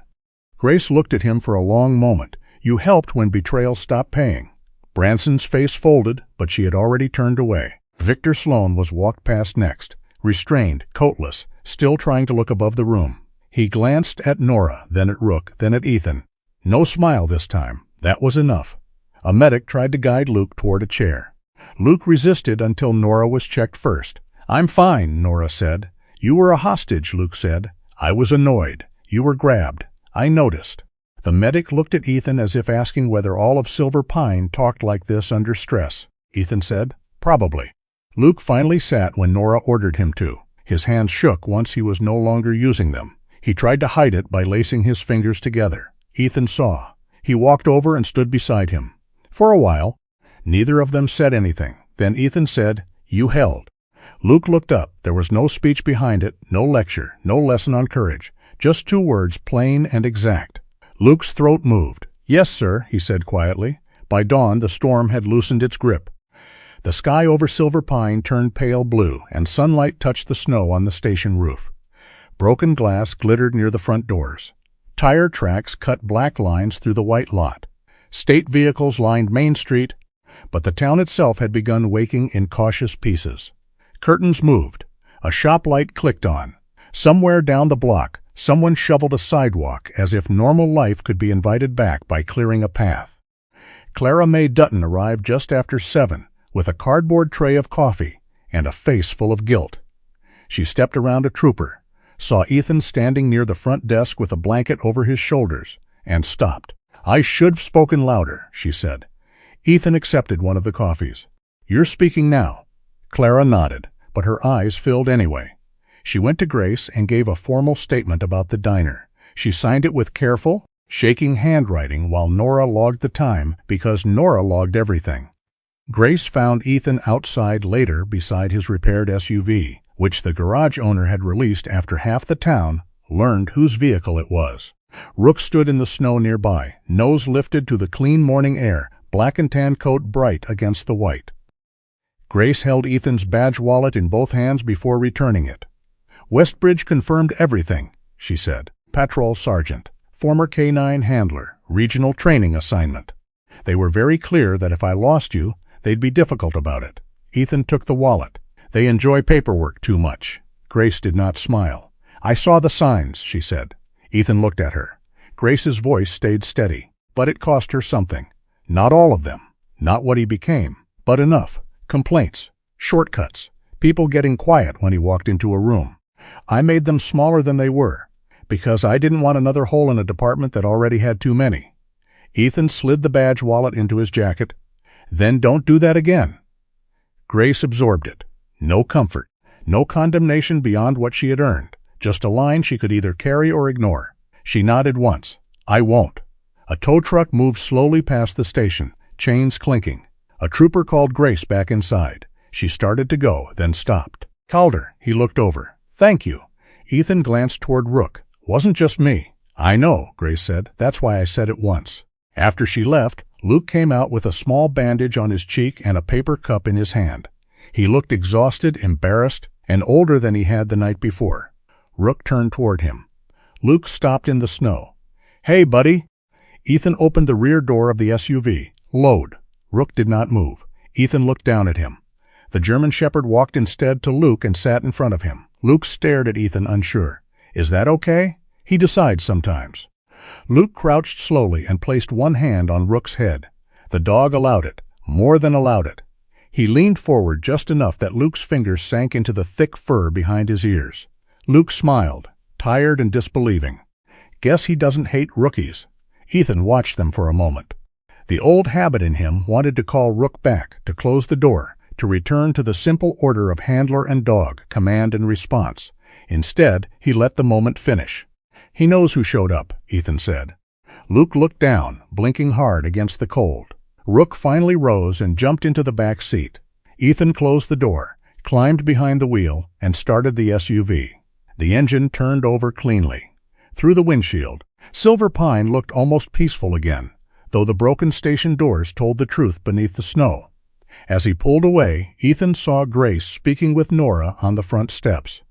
Grace looked at him for a long moment. "You helped when betrayal stopped paying." Branson's face folded, but she had already turned away. Victor Sloan was walked past next, restrained, coatless, still trying to look above the room. He glanced at Nora, then at Rook, then at Ethan. No smile this time. That was enough. A medic tried to guide Luke toward a chair. Luke resisted until Nora was checked first. "I'm fine," Nora said. "You were a hostage," Luke said. "I was annoyed. You were grabbed. I noticed." The medic looked at Ethan as if asking whether all of Silver Pine talked like this under stress. Ethan said, "Probably." Luke finally sat when Nora ordered him to. His hands shook once he was no longer using them. He tried to hide it by lacing his fingers together. Ethan saw. He walked over and stood beside him. For a while, neither of them said anything. Then Ethan said, "You held." Luke looked up. There was no speech behind it, no lecture, no lesson on courage. Just 2 words, plain and exact. Luke's throat moved. "Yes, sir," he said quietly. By dawn, the storm had loosened its grip. The sky over Silver Pine turned pale blue, and sunlight touched the snow on the station roof. Broken glass glittered near the front doors. Tire tracks cut black lines through the white lot. State vehicles lined Main Street, but the town itself had begun waking in cautious pieces. Curtains moved. A shop light clicked on. Somewhere down the block, someone shoveled a sidewalk as if normal life could be invited back by clearing a path. Clara Mae Dutton arrived just after 7, with a cardboard tray of coffee and a face full of guilt. She stepped around a trooper, saw Ethan standing near the front desk with a blanket over his shoulders, and stopped. "I should've spoken louder," she said. Ethan accepted one of the coffees. "You're speaking now." Clara nodded, but her eyes filled anyway. She went to Grace and gave a formal statement about the diner. She signed it with careful, shaking handwriting while Nora logged the time, because Nora logged everything. Grace found Ethan outside later beside his repaired SUV, which the garage owner had released after half the town learned whose vehicle it was. Rook stood in the snow nearby, nose lifted to the clean morning air, black and tan coat bright against the white. Grace held Ethan's badge wallet in both hands before returning it. "Westbridge confirmed everything," she said. "Patrol sergeant, former K9 handler, regional training assignment. They were very clear that if I lost you, they'd be difficult about it." Ethan took the wallet. "They enjoy paperwork too much." Grace did not smile. "I saw the signs," she said. Ethan looked at her. Grace's voice stayed steady, but it cost her something. Not all of them, not what he became, but enough. Complaints, shortcuts, people getting quiet when he walked into a room. I made them smaller than they were, because I didn't want another hole in a department that already had too many. Ethan slid the badge wallet into his jacket. "Then don't do that again." Grace absorbed it. No comfort, no condemnation beyond what she had earned, just a line she could either carry or ignore. She nodded once. "I won't." A tow truck moved slowly past the station, chains clinking. A trooper called Grace back inside. She started to go, then stopped. "Calder," he looked over. "Thank you." Ethan glanced toward Rook. "Wasn't just me." "I know," Grace said. "That's why I said it once." After she left, Luke came out with a small bandage on his cheek and a paper cup in his hand. He looked exhausted, embarrassed, and older than he had the night before. Rook turned toward him. Luke stopped in the snow. "Hey, buddy." Ethan opened the rear door of the SUV. "Load." Rook did not move. Ethan looked down at him. The German Shepherd walked instead to Luke and sat in front of him. Luke stared at Ethan, unsure. "Is that okay?" He decides sometimes. Luke crouched slowly and placed one hand on Rook's head. The dog allowed it, more than allowed it. He leaned forward just enough that Luke's fingers sank into the thick fur behind his ears. Luke smiled, tired and disbelieving. Guess he doesn't hate rookies. Ethan watched them for a moment. The old habit in him wanted to call Rook back, to close the door, to return to the simple order of handler and dog, command and response. Instead, he let the moment finish. "He knows who showed up," Ethan said. Luke looked down, blinking hard against the cold. Rook finally rose and jumped into the back seat. Ethan closed the door, climbed behind the wheel, and started the SUV. The engine turned over cleanly. Through the windshield, Silver Pine looked almost peaceful again, though the broken station doors told the truth beneath the snow. As he pulled away, Ethan saw Grace speaking with Nora on the front steps.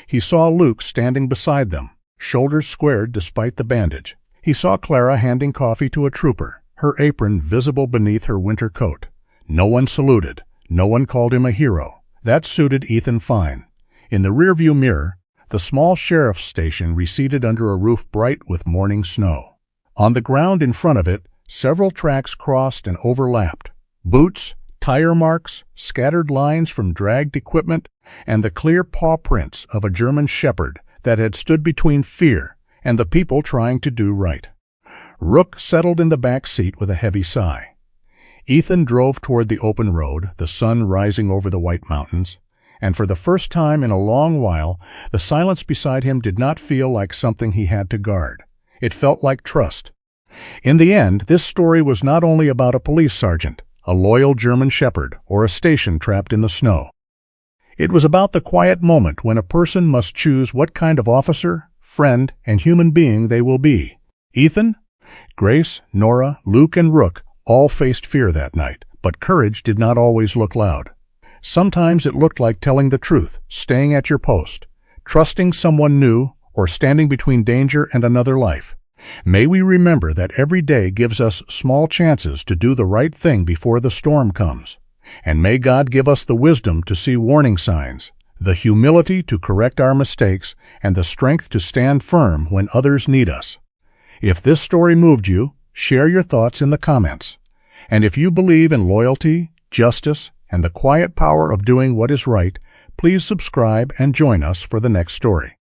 He saw Luke standing beside them, shoulders squared despite the bandage. He saw Clara handing coffee to a trooper, her apron visible beneath her winter coat. No one saluted. No one called him a hero. That suited Ethan fine. In the rearview mirror, the small sheriff's station receded under a roof bright with morning snow. On the ground in front of it, several tracks crossed and overlapped. Boots, tire marks, scattered lines from dragged equipment, and the clear paw prints of a German Shepherd that had stood between fear and the people trying to do right. Rook settled in the back seat with a heavy sigh. Ethan drove toward the open road, the sun rising over the white mountains, and for the first time in a long while, the silence beside him did not feel like something he had to guard. It felt like trust. In the end, this story was not only about a police sergeant, a loyal German shepherd, or a station trapped in the snow. It was about the quiet moment when a person must choose what kind of officer, friend, and human being they will be. Ethan, Grace, Nora, Luke, and Rook all faced fear that night, but courage did not always look loud. Sometimes it looked like telling the truth, staying at your post, trusting someone new, or standing between danger and another life. May we remember that every day gives us small chances to do the right thing before the storm comes. And may God give us the wisdom to see warning signs, the humility to correct our mistakes, and the strength to stand firm when others need us. If this story moved you, share your thoughts in the comments. And if you believe in loyalty, justice, and the quiet power of doing what is right, please subscribe and join us for the next story.